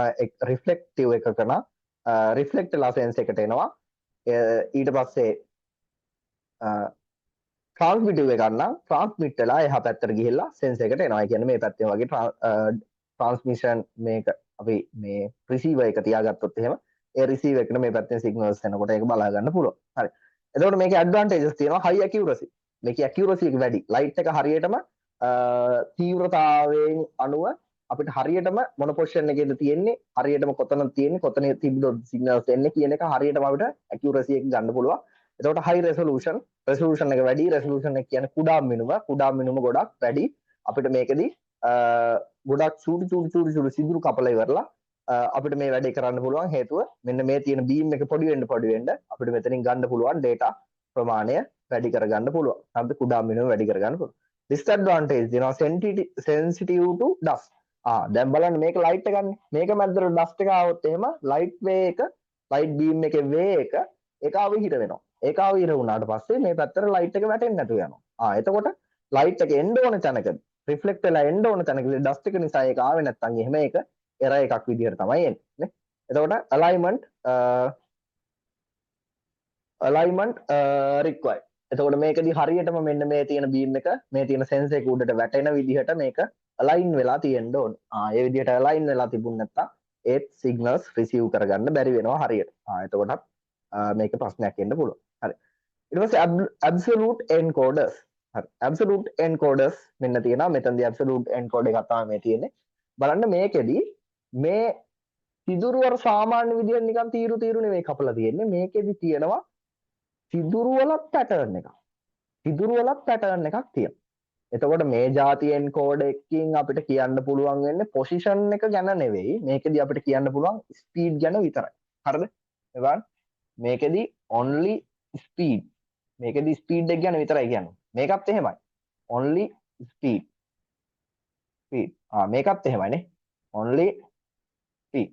reflective එකක කරන reflect වෙලා sense එකට එනවා. ඊට පස්සේ transmittive එක ගන්න transmit වෙලා එහා පැත්තට ගිහිල්ලා sense එකට එනවා. ඒ කියන්නේ මේ පැත්තේ වගේ transmission මේක අපි මේ receiver එක තියාගත්තොත් එහෙම ඒ receiver එකට මේ පැත්තෙන් signals එනකොට ඒක බලා ගන්න පුළුවන්. හරි. එතකොට මේකේ advantages තියෙනවා high accuracy. මේකේ accuracy එක වැඩි. light එක හරියටම තීව්‍රතාවයෙන් අනුව අපිට හරියටම මොන පොසිෂන් එකේද තියෙන්නේ හරියටම කොතනද තියෙන්නේ කොතන තිබ්බොත් සිග්නල්ස් එන්නේ කියන එක හරියටම අපිට accuracy එක ගන්න පුළුවන්. එතකොට high resolution එක වැඩි resolution එක කියන්නේ කුඩා මිනුම ගොඩක් වැඩි. අපිට මේකෙදි ගොඩක් චූටි සිදුරු කපලා ඉවරලා අපිට මේ වැඩේ කරන්න පුළුවන් හේතුව මෙන්න මේ තියෙන beam එක පොඩි වෙන්න අපිට මෙතනින් ගන්න පුළුවන් data ප්‍රමාණය වැඩි කරගන්න පුළුවන්. හරිද? කුඩා මිනුම වැඩි කරගන්න පුළුවන්. disadvantage දෙනවා sensitive to dust. දැන් බලන්න මේක light එකක්නේ. මේක මැද්දට dust එක ආවොත් එහෙම light beam එකේ way එක ඒක අවහිර වෙනවා. ඒක අවහිර වුණාට පස්සේ මේ පැත්තට light එක වැටෙන්නේ නැතුව යනවා. එතකොට light එක එන්න ඕන තැනකදී reflect වෙලා එන්න ඕන තැනකදී dust එක නිසා ඒක ආවේ නැත්නම් එහෙම ඒක error එකක් විදිහට තමයි එන්නේ නේ. එතකොට alignment required. එතකොට මේකදී හරියටම මෙන්න මේ තියෙන beam එක මේ තියෙන sense එක උඩට වැටෙන විදිහට මේක align වෙලා තියෙන්න ඕන. ඒ විදිහට align වෙලා තිබුණ නැත්නම් ඒත් signals receive කරගන්න බැරි වෙනවා හරියට. එතකොටත් මේක ප්‍රශ්නයක් එන්න පුළුවන්. හරි. ඊට පස්සේ absolute encoders. හරි. absolute encoders මෙන්න තියෙනවා. මෙතනදී absolute encoder එකක් තමයි මේ තියෙන්නේ. බලන්න මේකෙදී මේ සිදුරු වල සාමාන්‍ය විදිහට නිකන් තීරු නෙවෙයි කපලා තියෙන්නේ. මේකෙදි තියෙනවා සිදුරු වලත් පැටර්න් එකක්. තියෙනවා. එතකොට මේ જાති එන්කෝඩ් එකකින් අපිට කියන්න පුළුවන් වෙන්නේ පොසිෂන් එක ගැන නෙවෙයි. මේකෙදි අපිට කියන්න පුළුවන් ස්පීඩ් ගැන විතරයි. හරිද? එවන් මේකෙදි only speed. මේකෙදි ස්පීඩ් එක ගැන විතරයි කියන්නේ. මේකත් එහෙමයි. only speed. මේකත් එහෙමයිනේ. only speed.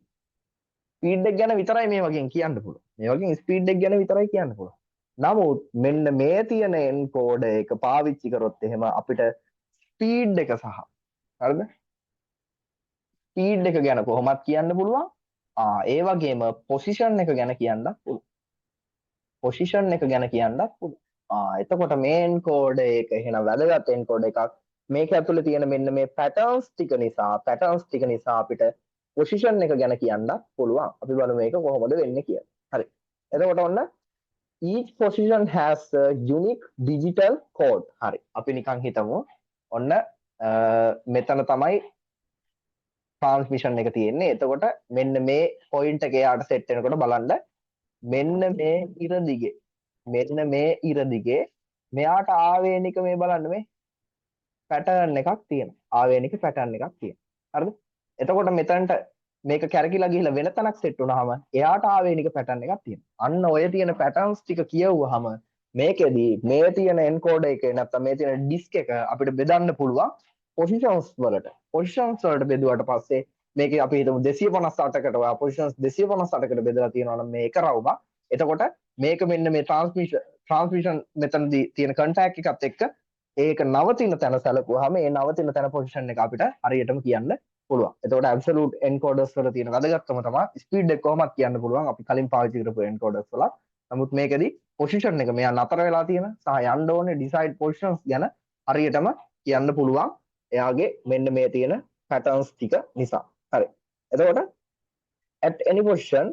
ස්පීඩ් එක ගැන විතරයි මේ වගේ කියන්න පුළුවන්. මේ වගේ ස්පීඩ් එක ගැන විතරයි කියන්න පුළුවන්. නමුත් මෙන්න මේ තියෙන එන්කෝඩර් එක පාවිච්චි කරොත් එහෙම අපිට ස්පීඩ් එක සහ හරිද? ස්පීඩ් එක ගැන කොහොමද කියන්න පුළුවන්? ඒ වගේම පොසිෂන් එක ගැන කියන්නත් පුළුවන්. පොසිෂන් එක ගැන කියන්නත් පුළුවන්. එතකොට මේ එන්කෝඩර් එක එහෙනම් වැදගත් එන්කෝඩර් එකක්. මේක ඇතුලේ තියෙන මෙන්න මේ පැටර්න්ස් ටික නිසා අපිට පොසිෂන් එක ගැන කියන්නත් පුළුවන්. අපි බලමු මේක කොහොමද වෙන්නේ කියලා. හරි. එතකොට ඔන්න each position has a unique digital code. හරි. අපි නිකන් හිතමු ඔන්න මෙතන තමයි transmission එක තියෙන්නේ. එතකොට මෙන්න මේ point එක යාට set වෙනකොට බලන්න මෙන්න මේ ඉර දිගේ මෙයාට ආවේනික මේ බලන්න මේ pattern එකක් තියෙනවා. ආවේනික pattern එකක් තියෙනවා. හරිද? එතකොට මෙතනට මේක කැරකිලා ගිහිල්ලා වෙන තැනක් සෙට් වුණාම එයාට ආවේනික pattern එකක් තියෙනවා. අන්න ඔය තියෙන patterns ටික කියවුවාම මේකෙදි මේ තියෙන encoder එක නැත්නම් මේ තියෙන disk එක අපිට බෙදන්න පුළුවන් positions වලට. positions වලට බෙදුවට පස්සේ මේකේ අපි හිතමු 258කට ඔයා positions 258කට බෙදලා තියෙනවා නම් මේ එක රවුම. එතකොට මේක මෙන්න මේ transmission මෙතනදී තියෙන contact එකත් එක්ක ඒක නවතින තැන සැලකුවාම මේ නවතින තැන position එක අපිට හරියටම කියන්න පුළුවන්. එතකොට absolute encoders වල තියෙන වැදගත්කම තමයි speed එක කොහොමද කියන්න පුළුවන් අපි කලින් පාවිච්චි කරපු encoders වල. නමුත් මේකෙදි position එක මෙයා නතර වෙලා තියෙන සහ යන්න ඕනේ decide positions ගැන හරියටම කියන්න පුළුවන්. එයාගේ මෙන්න මේ තියෙන patterns ටික නිසා. හරි. එතකොට at any position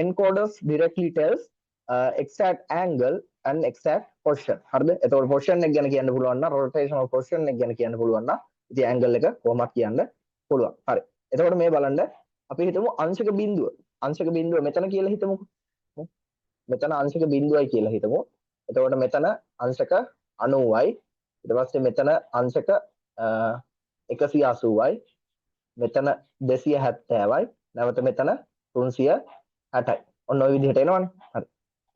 encoders directly tells exact angle and exact position. හරිද? එතකොට position එක ගැන කියන්න පුළුවන් නම් rotational position එක ගැන කියන්න පුළුවන් නම් ඉතින් angle එක කොහොමද කියන්න පුළුවන්. හරි. එතකොට මේ බලන්න අපි හිතමු අංශක බිඳුව. අංශක බිඳුව මෙතන කියලා හිතමුකෝ. මෙතන අංශක බිඳුවයි කියලා හිතමු. එතකොට මෙතන අංශක 90යි. ඊට පස්සේ මෙතන අංශක 180යි. මෙතන 270යි. නැවත මෙතන 360යි. ඔන්න ඔය විදිහට එනවනේ. හරි.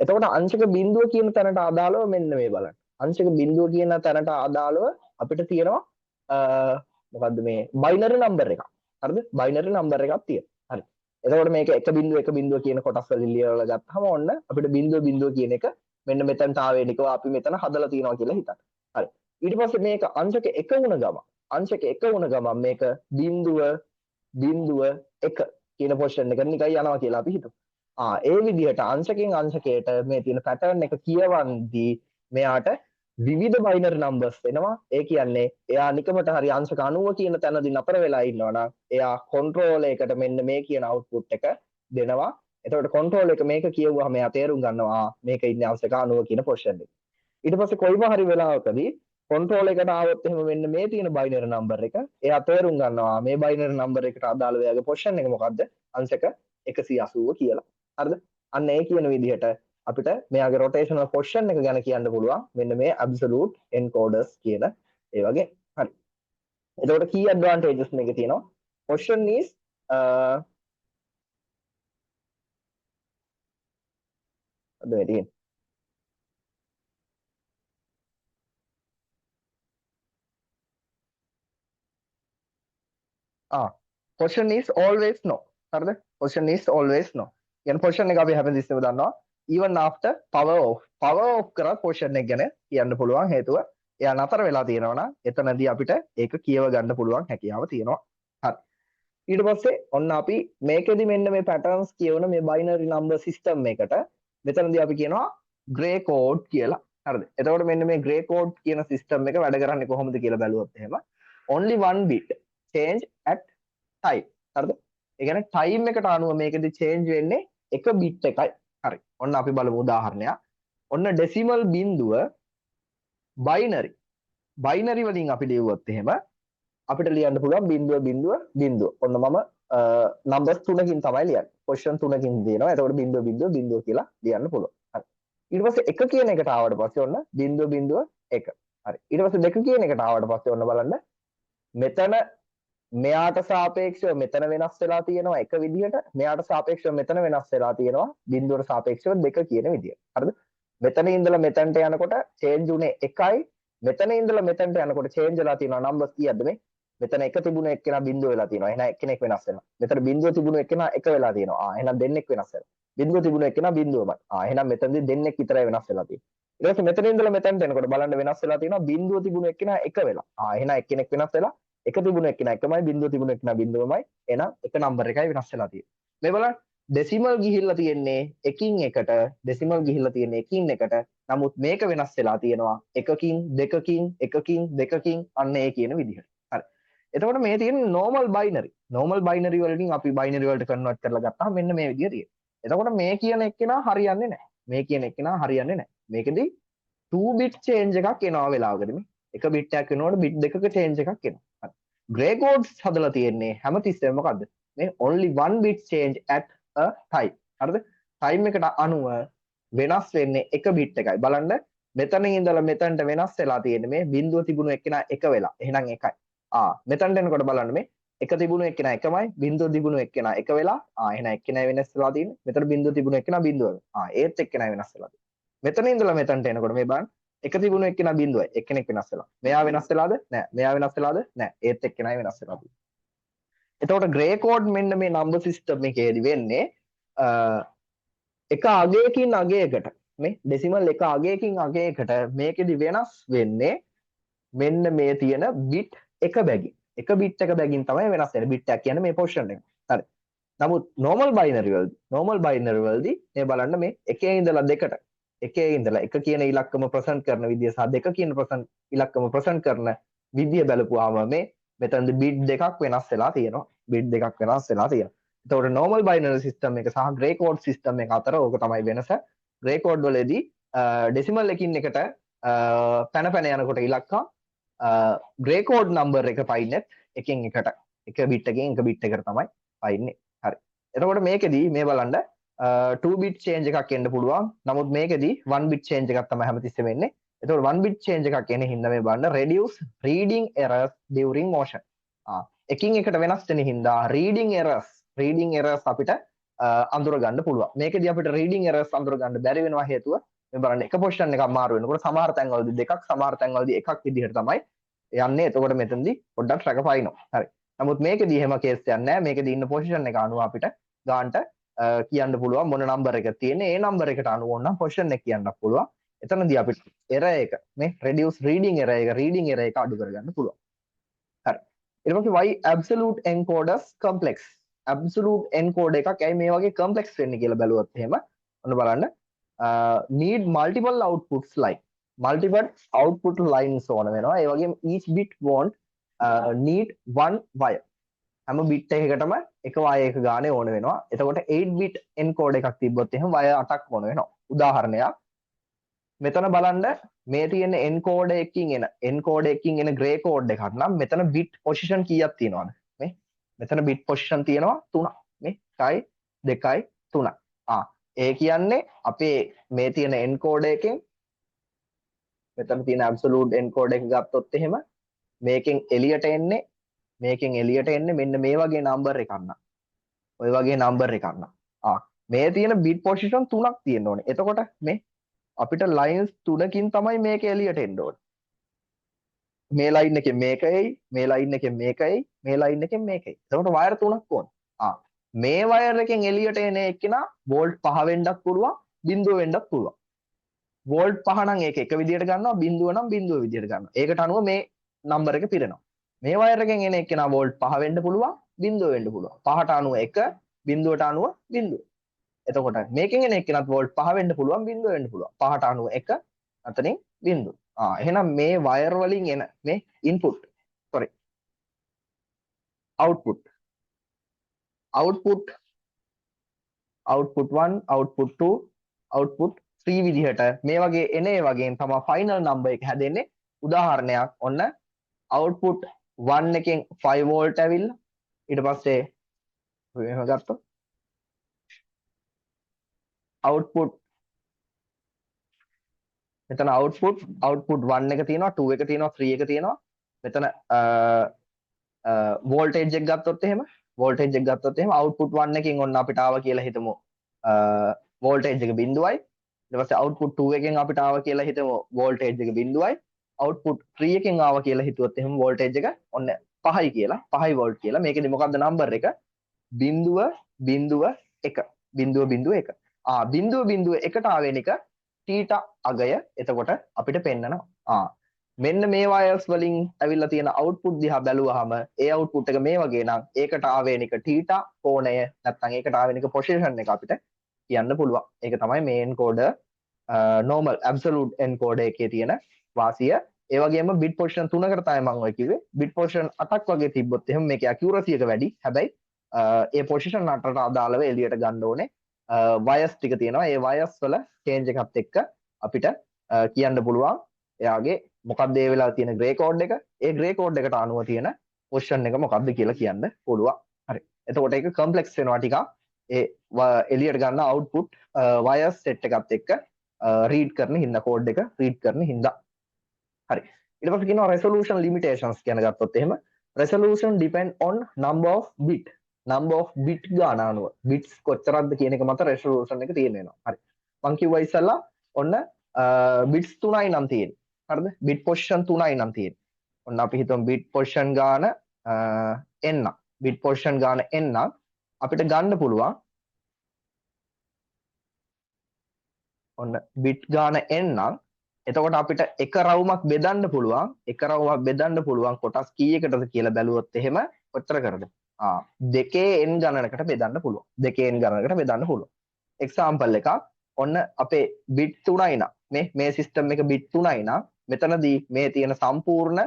එතකොට අංශක බිඳුව කියන තැනට අදාළව මෙන්න මේ බලන්න. අංශක බිඳුව කියන තැනට අදාළව අපිට තියෙනවා මොකද්ද මේ බයිනරි නම්බර් එකක්. හරිද? බයිනරි නම්බර් එකක් තියෙනවා. හරි. එතකොට මේක 1.1 කියන කොටස් වලින් ලියවලා ගත්තාම ඔන්න අපිට බිඳුව කියන එක මෙන්න මෙතනට ආවේනිකව අපි මෙතන හදලා තියෙනවා කියලා හිතන්න. හරි. ඊට පස්සේ මේක අංශක 1 වුණ ගමන් මේක බිඳුව 1 කියන පොසිෂන් එකට නිකන් යනවා කියලා අපි හිතමු. ඒ විදිහට අංශකෙන් අංශකයට මේ තියෙන pattern එක කියවන්දී මෙයාට විවිධ බයිනරි නම්බර්ස් එනවා. ඒ කියන්නේ එයා නිකමට හරි අංශක 90 කියන තැනදී නතර වෙලා ඉන්නවා නම් එයා control එකකට මෙන්න මේ කියන output එක දෙනවා. එතකොට control එක මේක කියවුවාම එයා තේරුම් ගන්නවා මේක ඉන්නේ අංශක 90 කියන position එකේ. ඊට පස්සේ කොයිම හරි වෙලාවකදී control එකට ආවොත් එහෙම මෙන්න මේ තියෙන බයිනරි නම්බර් එක එයා තේරුම් ගන්නවා මේ බයිනරි නම්බර් එකට අදාළව එයාගේ position එක මොකද්ද? අංශක 180 කියලා. හරිද? අන්න ඒ කියන විදිහට අපිට මෙයාගේ rotational position එක ගැන කියන්න පුළුවන් මෙන්න මේ absolute encoders කියන ඒ වගේ. හරි. එතකොට key advantages මේකේ තියෙනවා. position is position is always no. හරිද? position is always no. කියන position එක අපි හැමදෙස්සෙම දන්නවා. even after power off කරත් position එක ගැන කියන්න පුළුවන්. හේතුව එයා නතර වෙලා තියෙනවා නම් එතනදී අපිට ඒක කියව ගන්න පුළුවන් හැකියාව තියෙනවා. හරි. ඊට පස්සේ ඔන්න අපි මේකෙදි මෙන්න මේ patterns කියවන මේ binary number system එකට මෙතනදී අපි කියනවා gray code කියලා. හරිද? එතකොට මෙන්න මේ gray code කියන system එක වැඩ කරන්නේ කොහොමද කියලා බැලුවොත් එහෙම only one bit change at time. හරිද? ඒ කියන්නේ time එකට අනුව මේකෙදි change වෙන්නේ එක bit එකයි. හරි. ඔන්න අපි බලමු උදාහරණයක්. ඔන්න decimal බිඳුව binary වලින් අපි ලියුවොත් එහෙම අපිට ලියන්න පුළුවන් බිඳුව. ඔන්න මම numbers 3කින් තමයි ලියන්නේ. position 3කින් දෙනවා. එතකොට බිඳුව කියලා ලියන්න පුළුවන්. හරි. ඊට පස්සේ 1 කියන එකට ආවට පස්සේ ඔන්න බිඳුව 1. හරි. ඊට පස්සේ 2 කියන එකට ආවට පස්සේ ඔන්න බලන්න මෙතන මෙයාට සාපේක්ෂව මෙතන වෙනස් වෙලා තියෙනවා එක විදිහට, මෙයාට සාපේක්ෂව මෙතන වෙනස් වෙලා තියෙනවා බිඳුවට සාපේක්ෂව 2 කියන විදිහට. හරිද? මෙතන ඉඳලා මෙතනට යනකොට change උනේ 1යි, මෙතන ඉඳලා මෙතනට යනකොට change වෙලා තියෙනවා numbers කීයක්ද මේ? මෙතන එක තිබුණ එක්කෙනා බිඳුව වෙලා තියෙනවා. එහෙනම් එක්කෙනෙක් වෙනස් වෙනවා. මෙතන බිඳුව තිබුණ එක්කෙනා එක වෙලා තියෙනවා. එහෙනම් දෙන්නෙක් වෙනස් වෙනවා. බිඳුව තිබුණ එක්කෙනා බිඳුවමයි. එහෙනම් මෙතනදී දෙන්නෙක් විතරයි වෙනස් වෙලා තියෙන්නේ. ඊට පස්සේ මෙතන ඉඳලා මෙතනට එනකොට බලන්න වෙනස් වෙලා තියෙනවා. බිඳුව තිබුණ එක්කෙනා එක වෙලා. එහෙනම් එක්කෙනෙක් වෙනස් වෙලා එක තිබුණ එක්කෙනා එකමයි බිඳුව තිබුණ එක්කෙනා බිඳුවමයි. එහෙනම් එක නම්බර් එකයි වෙනස් වෙලා තියෙන්නේ. මේ බලන්න ඩෙසිමල් ගිහිල්ලා තියෙන්නේ එකින් එකට ඩෙසිමල් ගිහිල්ලා තියෙන්නේ එකින් එකට. නමුත් මේක වෙනස් වෙලා තියෙනවා එකකින් දෙකකින් අන්න ඒ කියන විදිහට. හරි. එතකොට මේ තියෙන normal binary. normal binary වලින් අපි binary වලට convert කරලා ගත්තාම මෙන්න මේ විදිහ තියෙනවා. එතකොට මේ කියන එක්කෙනා හරියන්නේ නැහැ. මේ කියන එක්කෙනා හරියන්නේ නැහැ. මේකෙදි 2 bit change එකක් එනවා වෙලාවකදී මේ. එක bit එකක් වෙනකොට bit දෙකක change එකක් එනවා. හරි. gray codes හදලා තියෙන්නේ හැමතිස්සෙම මොකද්ද? මේ only one bit change at a time. හරිද? time එකට අනුව වෙනස් වෙන්නේ එක bit එකයි. බලන්න මෙතන ඉඳලා මෙතනට වෙනස් වෙලා තියෙන්නේ මේ බිඳුව තිබුණු එක්කෙනා එක වෙලා. එහෙනම් එකයි. මෙතනට එනකොට බලන්න මේ එක තිබුණු එක්කෙනා එකමයි බිඳුව තිබුණු එක්කෙනා එක වෙලා. එහෙනම් එක්කෙනා වෙනස් වෙලා තියෙන්නේ. මෙතන බිඳුව තිබුණු එක්කෙනා බිඳුව. ඒත් එක්කෙනා වෙනස් වෙලා තියෙන්නේ. මෙතන ඉඳලා මෙතනට එනකොට මේ බලන්න එක තිබුණු එක්කෙනා බිඳුවයි. එක්කෙනෙක් වෙනස් වෙලා. මෙයා වෙනස් වෙලාද? නැහැ. මෙයා වෙනස් වෙලාද? නැහැ. ඒත් එක්කෙනායි වෙනස් වෙලා තියෙන්නේ. එතකොට gray code මෙන්න මේ number system එකේදී වෙන්නේ එක අගයකින් අගයකට මේ ඩෙසිමල් එක අගයකින් අගයකට මේකෙදි වෙනස් වෙන්නේ මෙන්න මේ තියෙන bit එක බැගින්. එක bit එක බැගින් තමයි වෙනස් වෙන්නේ. bit එක කියන්නේ මේ portion එක. හරි. නමුත් normal binary වලදී මේ බලන්න මේ එකේ ඉඳලා දෙකට එකේ ඉඳලා එක කියන ඉලක්කම ප්‍රසන්ට් කරන විදිය සහ දෙක කියන ඉලක්කම ප්‍රසන්ට් කරන විදිය බලපුවාම මේ මෙතනදී bit දෙකක් වෙනස් වෙලා තියෙනවා. bit දෙකක් වෙනස් වෙලා තියෙනවා. එතකොට normal binary system එක සහ gray code system එක අතර ඕක තමයි වෙනස. gray code වලදී decimal එකින් එකට පැන යනකොට ඉලක්කම් gray code number එක පයින්නේ එකින් එකට එක bit එකකින් එක bit එකට තමයි පයින්නේ. හරි. එතකොට මේකෙදී මේ බලන්න 2 bit change එකක් එන්න පුළුවන්. නමුත් මේකෙදී 1 bit change එකක් තමයි හැමතිස්සෙම එන්නේ. එතකොට 1 bit change එකක් එන හින්දා මේ බලන්න reduce reading errors during motion. එකින් එකට වෙනස් වෙන හින්දා reading errors අපිට අඳුර ගන්න පුළුවන්. මේකෙදී අපිට reading errors අඳුර ගන්න බැරි වෙනවා හේතුව මේ බලන්න එක position එකක් මාරු වෙනකොට සමහර තැන්වලදී දෙකක් සමහර තැන්වලදී එකක් විදිහට තමයි යන්නේ. එතකොට මෙතනදී පොඩ්ඩක් රැකපයින්නවා. හරි. නමුත් මේකෙදී එහෙම කේස් එකක් නැහැ. මේකෙදී ඉන්න position එක අනුව අපිට ගන්නට කියන්න පුළුවන් මොන number එක තියෙන්නේ. ඒ number එකට අනුව ඕන නම් position එක කියන්නත් පුළුවන්. එතනදී අපිට error එක මේ reduce reading error එක අඩු කරගන්න පුළුවන්. හරි. ඊට පස්සේ why absolute encoders complex. absolute encode එකක් ඇයි මේ වගේ complex වෙන්නේ කියලා බැලුවොත් එහෙම ඔන්න බලන්න need multiple outputs like multiple output lines ඕන වෙනවා. ඒ වගේම each bit won't need one wire. හැම bit එකකටම එක wire එක ගානේ ඕන වෙනවා. එතකොට 8 bit encode එකක් තිබ්බොත් එහෙම wire 8ක් ඕන වෙනවා. උදාහරණයක් මෙතන බලන්න මේ තියෙන encode එකකින් එන gray code එකක් නම් මෙතන bit position කීයක් තියෙනවද? මේ මෙතන bit position තියෙනවා 3ක්. මේ 1යි 2යි 3යි. ඒ කියන්නේ අපේ මේ තියෙන encode එකෙන් මෙතන තියෙන absolute encode එක ගත්තොත් එහෙම මේකෙන් එළියට එන්නේ මෙන්න මේ වගේ number එකක් නම්. ඔය වගේ number එකක් නම්. මේ තියෙන bit position 3ක් තියෙන්න ඕනේ. එතකොට මේ අපිට lines 3කින් තමයි මේක එළියට එන්න ඕනේ. මේ line එකෙන් මේකයි, මේ line එකෙන් මේකයි, මේ line එකෙන් මේකයි. එතකොට wire 3ක් ඕනේ. මේ wire එකෙන් එළියට එන එක්කෙනා volt 5 වෙන්නත් පුළුවන්, බිඳුව වෙන්නත් පුළුවන්. volt 5 නම් ඒක එක විදියට ගන්නවා, බිඳුව නම් බිඳුව විදියට ගන්නවා. ඒකට අනුව මේ number එක පිරෙනවා. මේ wire එකෙන් එන එක්කෙනා volt 5 වෙන්න පුළුවන්, බිඳුව වෙන්න පුළුවන්. 5ට අනුව 1, බිඳුවට අනුව බිඳුව. එතකොට මේකෙන් එන එක්කෙනාත් volt 5 වෙන්න පුළුවන්, බිඳුව වෙන්න පුළුවන්. 5ට අනුව 1, අතනින් බිඳුව. එහෙනම් මේ wire වලින් එන මේ output 1, output 2, output 3 විදිහට මේ වගේ එන ඒ වගේම තමයි final number එක හැදෙන්නේ. උදාහරණයක් ඔන්න output 1 එකෙන් 5 volt ඇවිල්ලා ඊට පස්සේ එහෙම ගත්තොත් output මෙතන output 1 එක තියෙනවා, 2 එක තියෙනවා, 3 එක තියෙනවා. මෙතන voltage එක ගත්තොත් එහෙම output 1 එකෙන් ඔන්න අපිට ආවා කියලා හිතමු voltage එක 0යි. ඊට පස්සේ output 2 එකෙන් අපිට ආවා කියලා හිතමු voltage එක 0යි. output 3 එකෙන් ආවා කියලා හිතුවොත් එහෙම voltage එක ඔන්න 5යි කියලා 5 වෝල්ට් කියලා. මේකෙදි මොකද්ද නම්බර් එක? 0.01 0.01 0.01ට ආවෙනික තීටා අගය එතකොට අපිට පෙන්නනවා. මෙන්න මේ වයර්ස් වලින් ඇවිල්ලා තියෙන අවුට්පුට් දිහා බැලුවාම ඒ අවුට්පුට් එක මේ වගේ නම් ඒකට ආවේනික තීටා කෝණය නැත්නම් ඒකට ආවේනික පොසිෂන් එක අපිට කියන්න පුළුවන්. ඒක තමයි මේ එන්කෝඩර් normal absolute encoder එකේ තියෙන වාසිය. ඒ වගේම bit position 3කට තමයි මම ඔය කිව්වේ. bit position 8ක් වගේ තිබ්බොත් එහෙනම් මේකේ accuracy එක වැඩි. හැබැයි ඒ position 8ට අදාළව එළියට ගන්න ඕනේ wires ටික තියෙනවා. ඒ wires වල change එකත් එක්ක අපිට කියන්න පුළුවන් එයාගේ මොකක්ද ඒ වෙලාව තියෙන gray code එක. ඒ gray code එකට අනුව තියෙන position එක මොකක්ද කියලා කියන්න පුළුවන්. හරි. එතකොට ඒක complex වෙනවා ටිකක්. ඒ එළියට ගන්න output wires set එකත් එක්ක read කරන හින්දා code එක read කරන හින්දා. හරි. ඊට පස්සේ කියනවා resolution limitations කියන ගත්තොත් එහෙම resolution depend on number of bit ගාන අනුව bits කොච්චරක්ද කියන එක මත resolution එක තියෙන වෙනවා. හරි. මං කිව්වා ඉස්සල්ලා ඔන්න bits 3යි නම් තියෙන්නේ. හරිද? bit position 3යි නම් තියෙන්නේ. ඔන්න අපි හිතමු bit position ගාන n bit position ගාන n අපිට ගන්න පුළුවන් ඔන්න bit ගාන n නම් එතකොට අපිට එක රවුමක් බෙදන්න පුළුවන් කොටස් කීයකටද කියලා බැලුවොත් එහෙම කොච්චර කරද? 2 n ගණනකට බෙදන්න පුළුවන්. 2 n ගණනකට බෙදන්න පුළුවන්. එක්සැම්පල් එකක් ඔන්න අපේ bit 3යි නම් මේ සිස්ටම් එක bit 3යි නම් මෙතනදී මේ තියෙන සම්පූර්ණ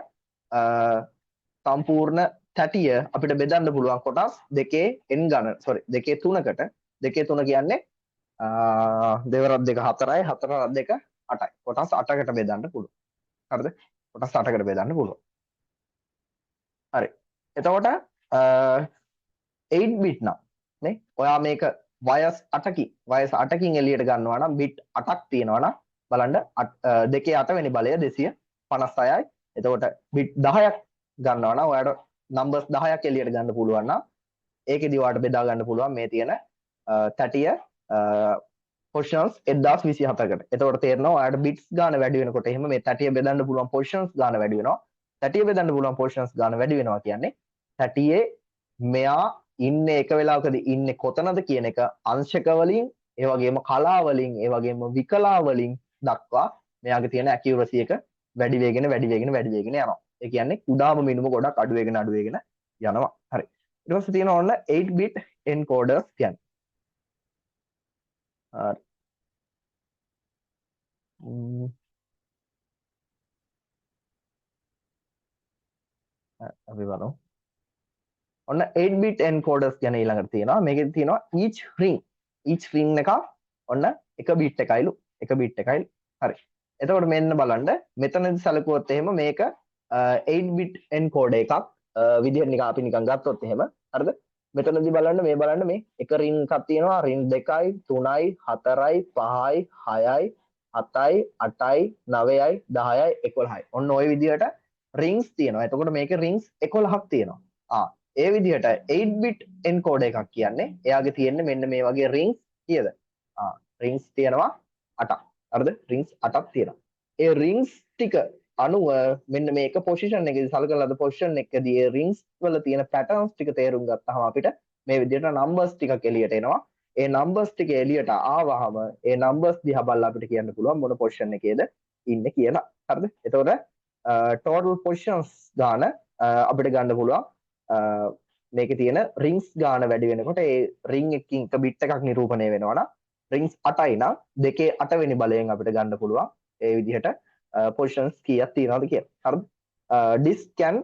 තැටිය අපිට බෙදන්න පුළුවන් කොටස් 2 n ගණන 2 3කට 2 3 කියන්නේ දෙවරක් 2 4යි 4ක් 2 8යි කොටස් 8කට බෙදන්න පුළුවන්. හරිද? කොටස් 8කට බෙදන්න පුළුවන්. හරි. එතකොට 8 bit නම් නේ ඔයා මේක වයස් 8කින් එළියට ගන්නවා නම් bit 8ක් තියෙනවා නම් බලන්න 2 8 වෙනි බලය 256යි. එතකොට bit 10ක් ගන්නවා නම් ඔයාට numbers 10ක් එළියට ගන්න පුළුවන් නම් ඒකෙදි ඔයාට බෙදා ගන්න පුළුවන් මේ තියෙන 30 positions 1027කට. එතකොට තේරෙනවා ඔයාට bits ගාන වැඩි වෙනකොට එහෙම මේ 30 බෙදන්න පුළුවන් positions ගාන වැඩි වෙනවා. 30 බෙදන්න පුළුවන් positions ගාන වැඩි වෙනවා කියන්නේ 30 මෙයා ඉන්නේ එක වෙලාවකදී ඉන්නේ කොතනද කියන එක අංශක වලින් ඒ වගේම කලා වලින් ඒ වගේම විකලා වලින් දක්වා මෙයාගේ තියෙන accuracy එක වැඩි වෙගෙන යනවා. ඒ කියන්නේ කුඩාම මිනුම ගොඩක් අඩු වෙගෙන යනවා. හරි. ඊට පස්සේ තියෙනවා ඔන්න 8 bit encoders කියන්නේ. අපි බලමු. ඔන්න 8 bit encoders ගැන ඊළඟට තියෙනවා. මේකෙදි තියෙනවා each ring එක ඔන්න එක bit එකයිලු. හරි. එතකොට මෙන්න බලන්න මෙතනදි සැලකුවොත් එහෙම මේක 8 bit encoder එකක් විදිහට නිකන් අපි නිකන් ගත්තොත් එහෙම හරිද? මෙතනදී බලන්න මේ එක ring එකක් තියෙනවා ring 2යි 3යි 4යි 5යි 6යි 7යි 8යි 9යි 10යි 11යි. ඔන්න ওই විදිහට rings තියෙනවා. එතකොට මේකේ rings 11ක් තියෙනවා. ඒ විදිහට 8 bit encoder එකක් කියන්නේ එයාගේ තියෙන්නේ මෙන්න මේ වගේ rings කීයද? rings තියෙනවා 8ක්. හරිද? rings 8ක් තියෙනවා. ඒ rings ටික අනුව මෙන්න මේක position එකේදී සලකලාද position එකේදී ඒ rings වල තියෙන patterns ටික තේරුම් ගත්තාම අපිට මේ විදිහට numbers ටිකක් එළියට එනවා. ඒ numbers ටික එළියට ආවහම ඒ numbers දිහා බලලා අපිට කියන්න පුළුවන් මොන position එකේද ඉන්නේ කියලා. හරිද? එතකොට total positions ගාන අපිට ගන්න පුළුවන් මේකේ තියෙන rings ගාන වැඩි වෙනකොට ඒ ring එකකින් එක bit එකක් නිරූපණය වෙනවා නම් rings 8යි නම් 2 8 වෙනි බලයෙන් අපිට ගන්න පුළුවන් ඒ විදිහට positions කීයක් තියෙනවද කියලා. හරිද? This can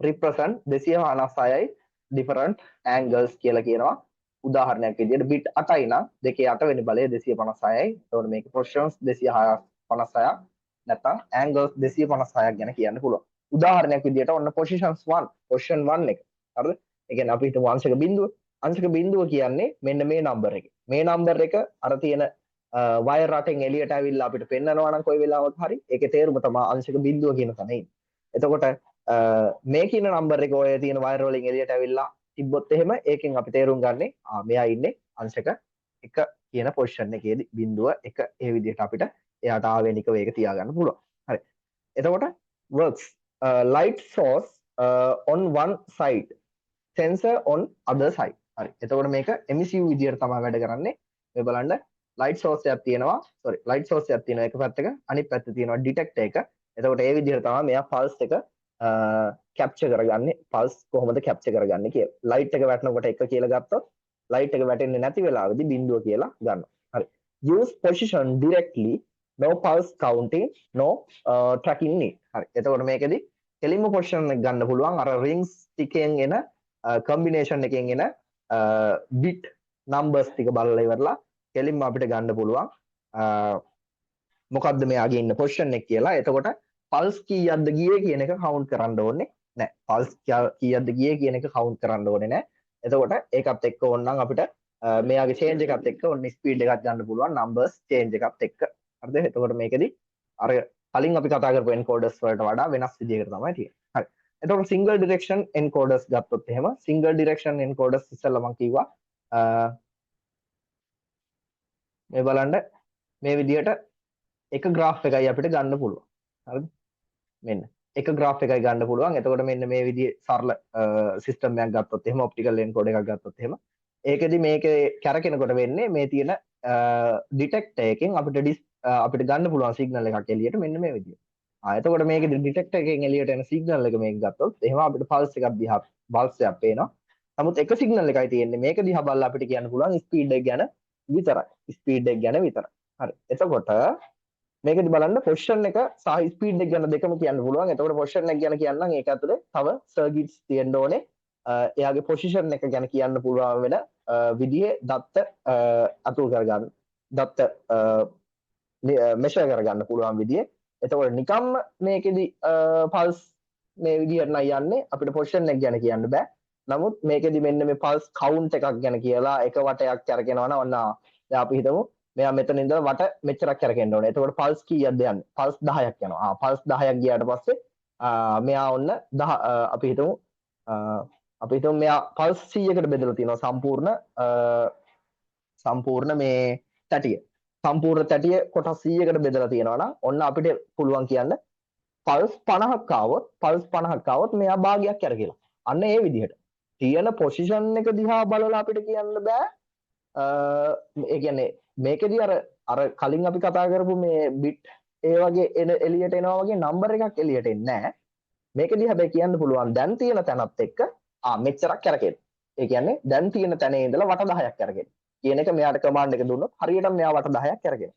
represent 256යි different angles කියලා කියනවා. උදාහරණයක් විදිහට bit 8යි නම් 2 8 වෙනි බලය 256යි. එතකොට මේක positions 256ක් නැත්නම් angles 256ක් ගැන කියන්න පුළුවන්. උදාහරණයක් විදිහට ඔන්න position 1 එක. හරිද? ඒ කියන්නේ අපි හිතමු අංශක බිඳුව කියන්නේ මෙන්න මේ number එක. මේ number එක අර තියෙන වයර් රටෙන් එළියට ඇවිල්ලා අපිට පෙන්නනවා නම් කොයි වෙලාවක හරි ඒකේ තේරුම තමයි අංශක බිඳුව කියන තැන ඉන්නේ. එතකොට මේ කියන number එක ඔය තියෙන වයර් වලින් එළියට ඇවිල්ලා තිබ්බොත් එහෙම ඒකෙන් අපි තේරුම් ගන්නෙ මෙයා ඉන්නේ අංශක 1 කියන position එකේදී බිඳුව 1 ඒ විදිහට අපිට එයාට ආවේනික වේග තියාගන්න පුළුවන්. හරි. එතකොට works light source on one side, sensor on other side. හරි. එතකොට මේක MCU විදියට තමයි වැඩ කරන්නේ. මේ බලන්න light source එකක් තියෙනවා. light source එකක් තියෙනවා එක පැත්තක. අනිත් පැත්තේ තියෙනවා detector එක. එතකොට ඒ විදිහට තමයි මෙයා pulse එක capture කරගන්නේ. pulse කොහොමද capture කරගන්නේ කියලා. light එක වැටෙනකොට 1 කියලා ගත්තොත් light එක වැටෙන්නේ නැති වෙලාවෙදී බිඳුව කියලා ගන්නවා. හරි. use position directly, no pulse counting, no tracking need. හරි. එතකොට මේකෙදි කෙලින්ම position එක ගන්න පුළුවන්. අර rings ටිකෙන් එන combination එකෙන් එන bit numbers ටික බලලා ඉවරලා කෙලින්ම අපිට ගන්න පුළුවන්. මොකද්ද මෙයාගේ ඉන්න position එක කියලා. එතකොට pulse කීයක්ද ගියේ කියන එක count කරන්න ඕනේ නැහැ. pulse කීයක්ද ගියේ කියන එක count කරන්න ඕනේ නැහැ. එතකොට ඒකත් එක්ක ඕනනම් අපිට මෙයාගේ change එකත් එක්ක ඔන්න speed එකක් ගන්න පුළුවන් numbers change එකත් එක්ක. හරිද? එතකොට මේකෙදි අර කලින් අපි කතා කරපු encoders වලට වඩා වෙනස් විදිහකට තමයි තියෙන්නේ. හරි. එතකොට single direction encoders ගත්තොත් එහෙම single direction encoders ඉස්සෙල්ලා මම කිව්වා මේ බලන්න මේ විදිහට එක graph එකයි අපිට ගන්න පුළුවන්. හරිද? මෙන්න එක graph එකයි ගන්න පුළුවන්. එතකොට මෙන්න මේ විදිහේ සරල system එකක් ගත්තොත් එහෙම optical encode එකක් ගත්තොත් එහෙම ඒකෙදි මේකේ කැරකෙනකොට වෙන්නේ මේ තියෙන detector එකෙන් අපිට ගන්න පුළුවන් signal එකක් එළියට මෙන්න මේ විදිහට. එතකොට මේකේ detector එකෙන් එළියට එන signal එක මේක ගත්තොත් එහෙම අපිට pulse එකක් දිහා pulse එකක් පේනවා. නමුත් එක signal එකයි තියෙන්නේ. මේක දිහා බලලා අපිට කියන්න පුළුවන් speed එක ගැන විතරයි. speed එක ගැන විතරයි. හරි. එතකොට මේකෙදි බලන්න position එක සහ speed එක ගැන දෙකම කියන්න පුළුවන්. එතකොට position එක ගැන කියන්නම් ඒක ඇතුලේ තව circuits තියෙන්න ඕනේ. එයාගේ position එක ගැන කියන්න පුළුවන් වෙන විදිහේ දත්ත අතුල් කරගන්න. දත්ත measure කරගන්න පුළුවන් විදිහේ. එතකොට නිකම්ම මේකෙදි pulse මේ විදිහට නම් යන්නේ අපිට position එක ගැන කියන්න බෑ. නමුත් මේකෙදි මෙන්න මේ pulse count එකක් ගැන කියලා එක වටයක් කරගෙනවා නම් ඔන්න දැන් අපි හිතමු මෙයා මෙතන ඉඳලා වට මෙච්චරක් කරගෙන්න ඕනේ. එතකොට pulse කීයක්ද යන්නේ? pulse 10ක් යනවා. pulse 10ක් ගියාට පස්සේ මෙයා ඔන්න 10 අපි හිතමු මෙයා pulse 100කට බෙදලා තියෙනවා සම්පූර්ණ මේ තැටිය. සම්පූර්ණ තැටිය කොටස් 100කට බෙදලා තියෙනවා නම් ඔන්න අපිට පුළුවන් කියන්න pulse 50ක් ආවොත් මෙයා භාගයක් කරගිලා. අන්න ඒ විදිහට. තියෙන position එක දිහා බලලා අපිට කියන්න බෑ. ඒ කියන්නේ මේකෙදි අර කලින් අපි කතා කරපු මේ bit ඒ වගේ එළියට එනවා වගේ number එකක් එළියට එන්නේ නැහැ. මේකෙදි හැබැයි කියන්න පුළුවන් දැන් තියෙන තැනත් එක්ක මෙච්චරක් කරගෙන. ඒ කියන්නේ දැන් තියෙන තැනේ ඉඳලා වට 10ක් කරගෙන. කියන එක මෙයාට command එක දුන්නොත් හරියටම මෙයා වට 10ක් කරගෙන.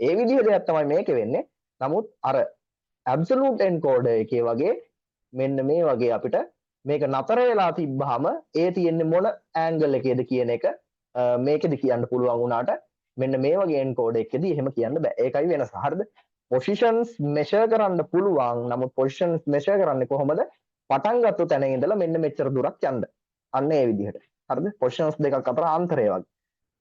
ඒ විදිහේ දෙයක් තමයි මේකේ වෙන්නේ. නමුත් අර absolute encoder එකේ වගේ මෙන්න මේ වගේ අපිට මේක නතර වෙලා තිබ්බහම ඒ තියෙන්නේ මොන angle එකේද කියන එක මේකෙදි කියන්න පුළුවන් වුණාට මෙන්න මේ වගේ encoder එකේදී එහෙම කියන්න බෑ. ඒකයි වෙනස. හරිද? positions measure කරන්න පුළුවන්. නමුත් positions measure කරන්නේ කොහොමද? පටන් ගත්ත තැන ඉඳලා මෙන්න මෙච්චර දුරක් යන්න. අන්න ඒ විදිහට. හරිද? positions දෙකක් අතර ආන්තරය වගේ.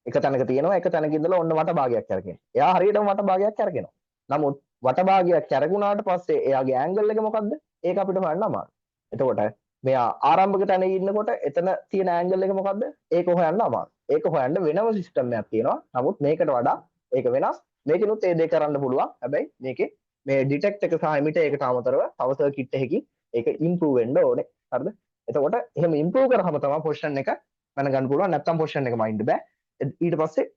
එක තැනක තියෙනවා එක තැනක ඉඳලා ඔන්න වට භාගයක් කරගෙන. එයා හරියටම වට භාගයක් කරගෙනවා. නමුත් වට භාගයක් කරගුණාට පස්සේ එයාගේ angle එක මොකද්ද? ඒක අපිට හොයන්න අමාරුයි. එතකොට මෙයා ආරම්භක තැන ඉන්නකොට එතන තියෙන angle එක මොකද්ද? ඒක හොයන්න අමාරුයි. ඒක හොයන්න වෙනම system එකක් තියෙනවා. නමුත් මේකට වඩා ඒක වෙනස්. මේකිනුත් ඒ දේ කරන්න පුළුවන්. හැබැයි මේකේ මේ detect එක සහ emitter එකට අමතරව තව circuit එකකින් ඒක improve වෙන්න ඕනේ. හරිද? එතකොට එහෙම improve කරාම තමයි position එක මැනගන්න පුළුවන්. නැත්නම් position එක මයින්ඩ් බෑ. ඊට පස්සේ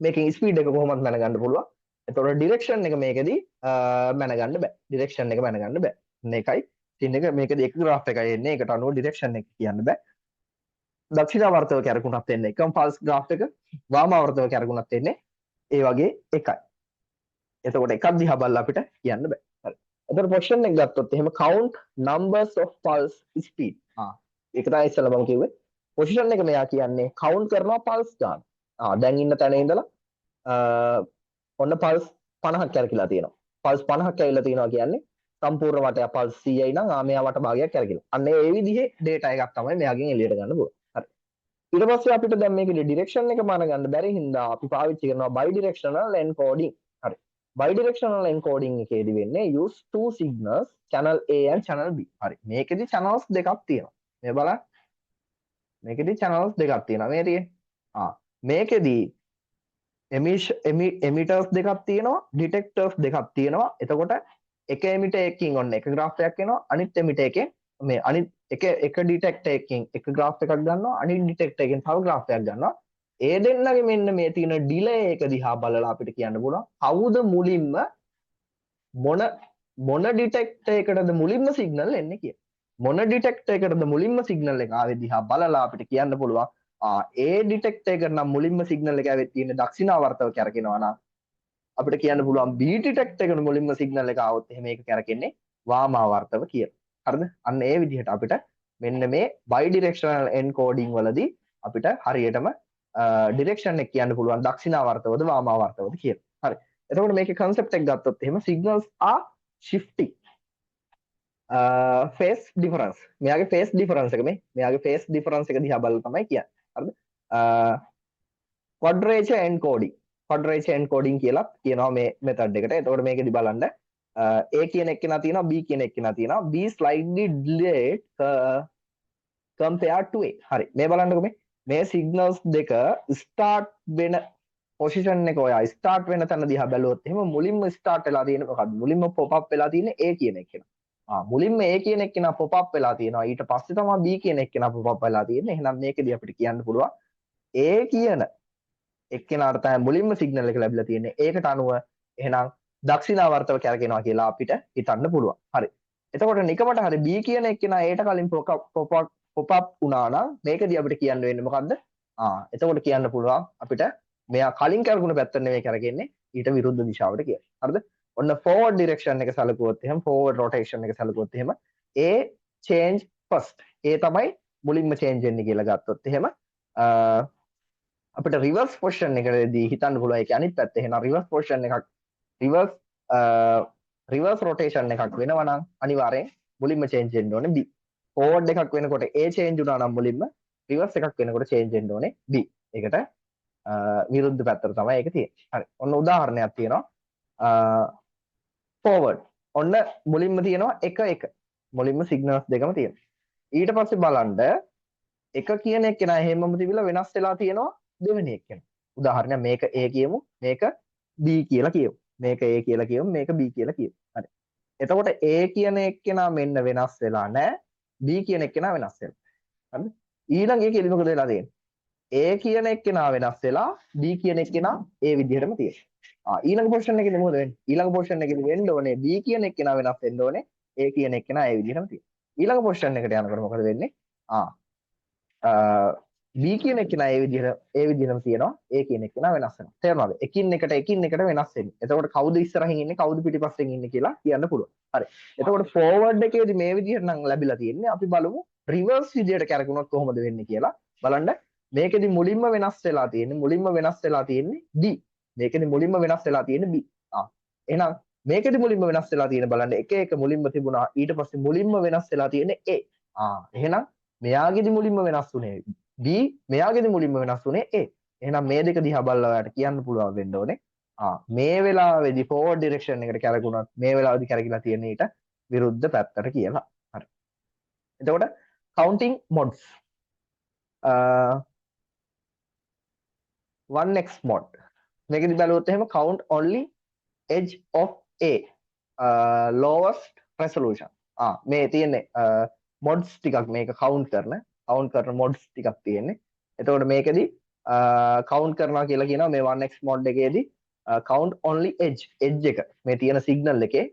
මේකේ ස්පීඩ් එක කොහොමද මැනගන්න පුළුවන්. එතකොට ඩිරෙක්ෂන් එක මේකෙදී මැනගන්න බෑ. ඩිරෙක්ෂන් එක මැනගන්න බෑ. මේකයි තින් එක මේකෙදී එක graph එකයි එන්නේ. ඒකට අනුව ඩිරෙක්ෂන් එක කියන්න බෑ. දක්ෂිණාවර්තව කැරකුණත් එන්නේ එකම pulse graph එක. වාමාවර්තව කැරකුණත් එන්නේ ඒ වගේ එකයි. එතකොට එකක් දිහා බලලා අපිට කියන්න බෑ. හරි. එතකොට position එක ගත්තොත් එහෙම count numbers of pulse speed. ඒක තමයි ඉස්සෙල්ලා මම කිව්වේ. position එක මෙයා කියන්නේ count කරනවා pulse ගන්න. දැන් ඉන්න තැන ඉඳලා ඔන්න pulse 50ක් කරකිලා තියෙනවා. pulse 50ක් ඇවිල්ලා තියෙනවා කියන්නේ සම්පූර්ණ වටය pulse 100යි නම් මෙයා වට භාගයක් කරකිලා. අන්න ඒ විදිහේ data එකක් තමයි මෙයාගෙන් එළියට ගන්න පුළුවන්. හරි. ඊට පස්සේ අපිට දැන් මේකේ direction එක මාන ගන්න බැරි හින්දා අපි පාවිච්චි කරනවා bidirectional encoding. හරි. bidirectional encoding එකේදී වෙන්නේ use two signals channel A and channel B. හරි. මේකෙදි channels දෙකක් තියෙනවා. මේ බලන්න. මේකෙදි channels දෙකක් තියෙනවා. මේ තියෙන්නේ. මේකෙදි emitters දෙකක් තියෙනවා detectors දෙකක් තියෙනවා. එතකොට එක එමිටර් එකකින් ඔන්න එක graph එකක් එනවා අනිත් එමිටර් එකෙන් මේ අනිත් එක ඩිටෙක්ටර් එකකින් එක graph එකක් ගන්නවා අනිත් ඩිටෙක්ටර් එකෙන් තව graph එකක් ගන්නවා ඒ දෙන්නගේ මෙන්න මේ තියෙන ඩිලේ එක දිහා බලලා අපිට කියන්න පුළුවන් කවුද මුලින්ම මොන ඩිටෙක්ටර් එකටද මුලින්ම සිග්නල් එන්නේ කියලා. මොන ඩිටෙක්ටර් එකටද මුලින්ම සිග්නල් එක ආවේ දිහා බලලා අපිට කියන්න පුළුවන් ඒ ඩිටෙක්ටර් එකට නම් මුලින්ම සිග්නල් එක ආවෙත් තියෙන්නේ දක්ෂිනාවර්තව කැරකෙනවා නම් අපිට කියන්න පුළුවන් B ඩිටෙක්ටර් එකට මුලින්ම සිග්නල් එක ආවොත් එහෙම ඒක කැරකෙන්නේ වාමාවර්තව කියලා. හරිද? අන්න ඒ විදිහට අපිට මෙන්න මේ බයිඩිරෙක්ෂනල් එන්කෝඩින් වලදී අපිට හරියටම ඩිරෙක්ෂන් එක කියන්න පුළුවන් දක්ෂිනාවර්තවද වාමාවර්තවද කියලා. හරි. එතකොට මේකේ concept එක ගත්තොත් එහෙම signals are shifting phase difference. මෙයාගේ phase difference එක මෙයාගේ phase difference එක දිහා බලලා තමයි කියන්නේ. හරිද? quadrature encoding. quadrature encoding කියලා කියනවා මේ method එකට. එතකොට මේකෙදි බලන්න A කියන එක්කෙනා තියෙනවා B කියන එක්කෙනා තියෙනවා. B slightly delayed compared to A. හරි. මේ බලන්නකො මේ signals දෙක start වෙන පොසිෂන් එක ඔයා ස්ටාර්ට් වෙන තැන දිහා බැලුවොත් එහෙම මුලින්ම ස්ටාර්ට් වෙලා තියෙන්නේ මොකද්ද? මුලින්ම pop up වෙලා තියෙන්නේ A කියන එක්කෙනා. මුලින්ම A කියන එක්කෙනා pop up වෙලා තියෙනවා. ඊට පස්සේ තමයි B කියන එක්කෙනා pop up වෙලා තියෙන්නේ. එහෙනම් මේකෙදි අපිට කියන්න පුළුවන් A කියන එක්කෙනාට තමයි මුලින්ම සිග්නල් එක ලැබිලා තියෙන්නේ. ඒකට අනුව එහෙනම් දක්ෂිනාවර්තව කැරකෙනවා කියලා අපිට හිතන්න පුළුවන්. හරි. එතකොට නිකමට හරි B කියන එක්කෙනා Aට කලින් pop up වුණා නම් මේකදී අපිට කියන්න වෙන්නේ මොකද්ද? එතකොට කියන්න පුළුවන් අපිට මෙයා කලින් කැරකුණ පැත්තට නෙමෙයි කරගෙන්නේ ඊට විරුද්ධ දිශාවට කියලා. හරිද? ඔන්න forward direction එක සැලකුවොත් එහෙම forward rotation එක සැලකුවොත් එහෙම A change first. ඒ තමයි මුලින්ම change වෙන්නේ කියලා ගත්තොත් එහෙම අපිට reverse position එකදී හිතන්න පුළුවන් ඒක අනිත් පැත්ත. එහෙනම් reverse position එකක් reverse rotation එකක් වෙනවා නම් අනිවාර්යෙන් මුලින්ම change වෙන්න ඕනේ B. forward එකක් වෙනකොට A change වුණා නම් මුලින්ම reverse එකක් වෙනකොට change වෙන්න ඕනේ B. ඒකට විරුද්ධ පැත්තට තමයි ඒක තියෙන්නේ. හරි. ඔන්න උදාහරණයක් තියෙනවා. forward. ඔන්න මුලින්ම තියෙනවා 1 මුලින්ම signals දෙකම තියෙනවා. ඊට පස්සේ බලන්න එක කියන එක්කෙනා එහෙමම තිබිලා වෙනස් වෙලා තියෙනවා දෙවෙනි එක්කෙනා. උදාහරණයක් මේක A කියමු, මේක B කියලා කියමු. මේක A කියලා කියමු, මේක B කියලා කියමු. හරි. එතකොට A කියන එක්කෙනා මෙන්න වෙනස් වෙලා නැහැ. B කියන එක්කෙනා වෙනස් වෙලා. හරිද? ඊළඟ එකේදී මොකද වෙලා තියෙන්නේ? A කියන එක්කෙනා වෙනස් වෙලා B කියන එක්කෙනා ඒ විදිහටම තියෙනවා. ඊළඟ පොසිෂන් එකේදී මොකද වෙන්නේ? ඊළඟ පොසිෂන් එකේදී වෙන්න ඕනේ B කියන එක්කෙනා වෙනස් වෙන්න ඕනේ A කියන එක්කෙනා ඒ විදිහටම තියෙනවා. ඊළඟ පොසිෂන් එකට යනකොට මොකද වෙන්නේ? B කියන එක්කෙනා ඒ විදිහටම තියෙනවා A කියන එක්කෙනා වෙනස් වෙනවා. තේරුණාද? එකින් එකට වෙනස් වෙන්නේ. එතකොට කවුද ඉස්සරහින් ඉන්නේ කවුද පිටිපස්සෙන් ඉන්නේ කියලා කියන්න පුළුවන්. හරි. එතකොට forward එකේදී මේ විදිහට නම් ලැබිලා තියෙන්නේ. අපි බලමු reverse විදිහට කරකුණොත් කොහොමද වෙන්නේ කියලා. බලන්න මේකෙදි මුලින්ම වෙනස් වෙලා තියෙන්නේ D. මේකෙදි මුලින්ම වෙනස් වෙලා තියෙන්නේ B. එහෙනම් මේකෙදි මුලින්ම වෙනස් වෙලා තියෙන බලන්න එක මුලින්ම තිබුණා ඊට පස්සේ මුලින්ම වෙනස් වෙලා තියෙන්නේ A. එහෙනම් මෙයාගේදි මුලින්ම වෙනස් වුණේ B, මෙයාගේදි මුලින්ම වෙනස් වුණේ A. එහෙනම් මේ දෙක දිහා බලලා ඔයාලට කියන්න පුළුවන් වෙන්න ඕනේ. මේ වෙලාවේදී forward direction එකට කැරකුණොත් මේ වෙලාවේදී කැරකිලා තියෙන්නේ ඊට විරුද්ධ පැත්තට කියලා. හරි. එතකොට counting modes 1x mode. මේකෙදි බලුවොත් එහෙම count only edge of A lowest resolution. මේ තියෙන්නේ mods ටිකක් මේක count කරන mods ටිකක් තියෙන්නේ. එතකොට මේකෙදි count කරනවා කියලා කියනවා මේ 1x mode එකේදී count only edge එක මේ තියෙන signal එකේ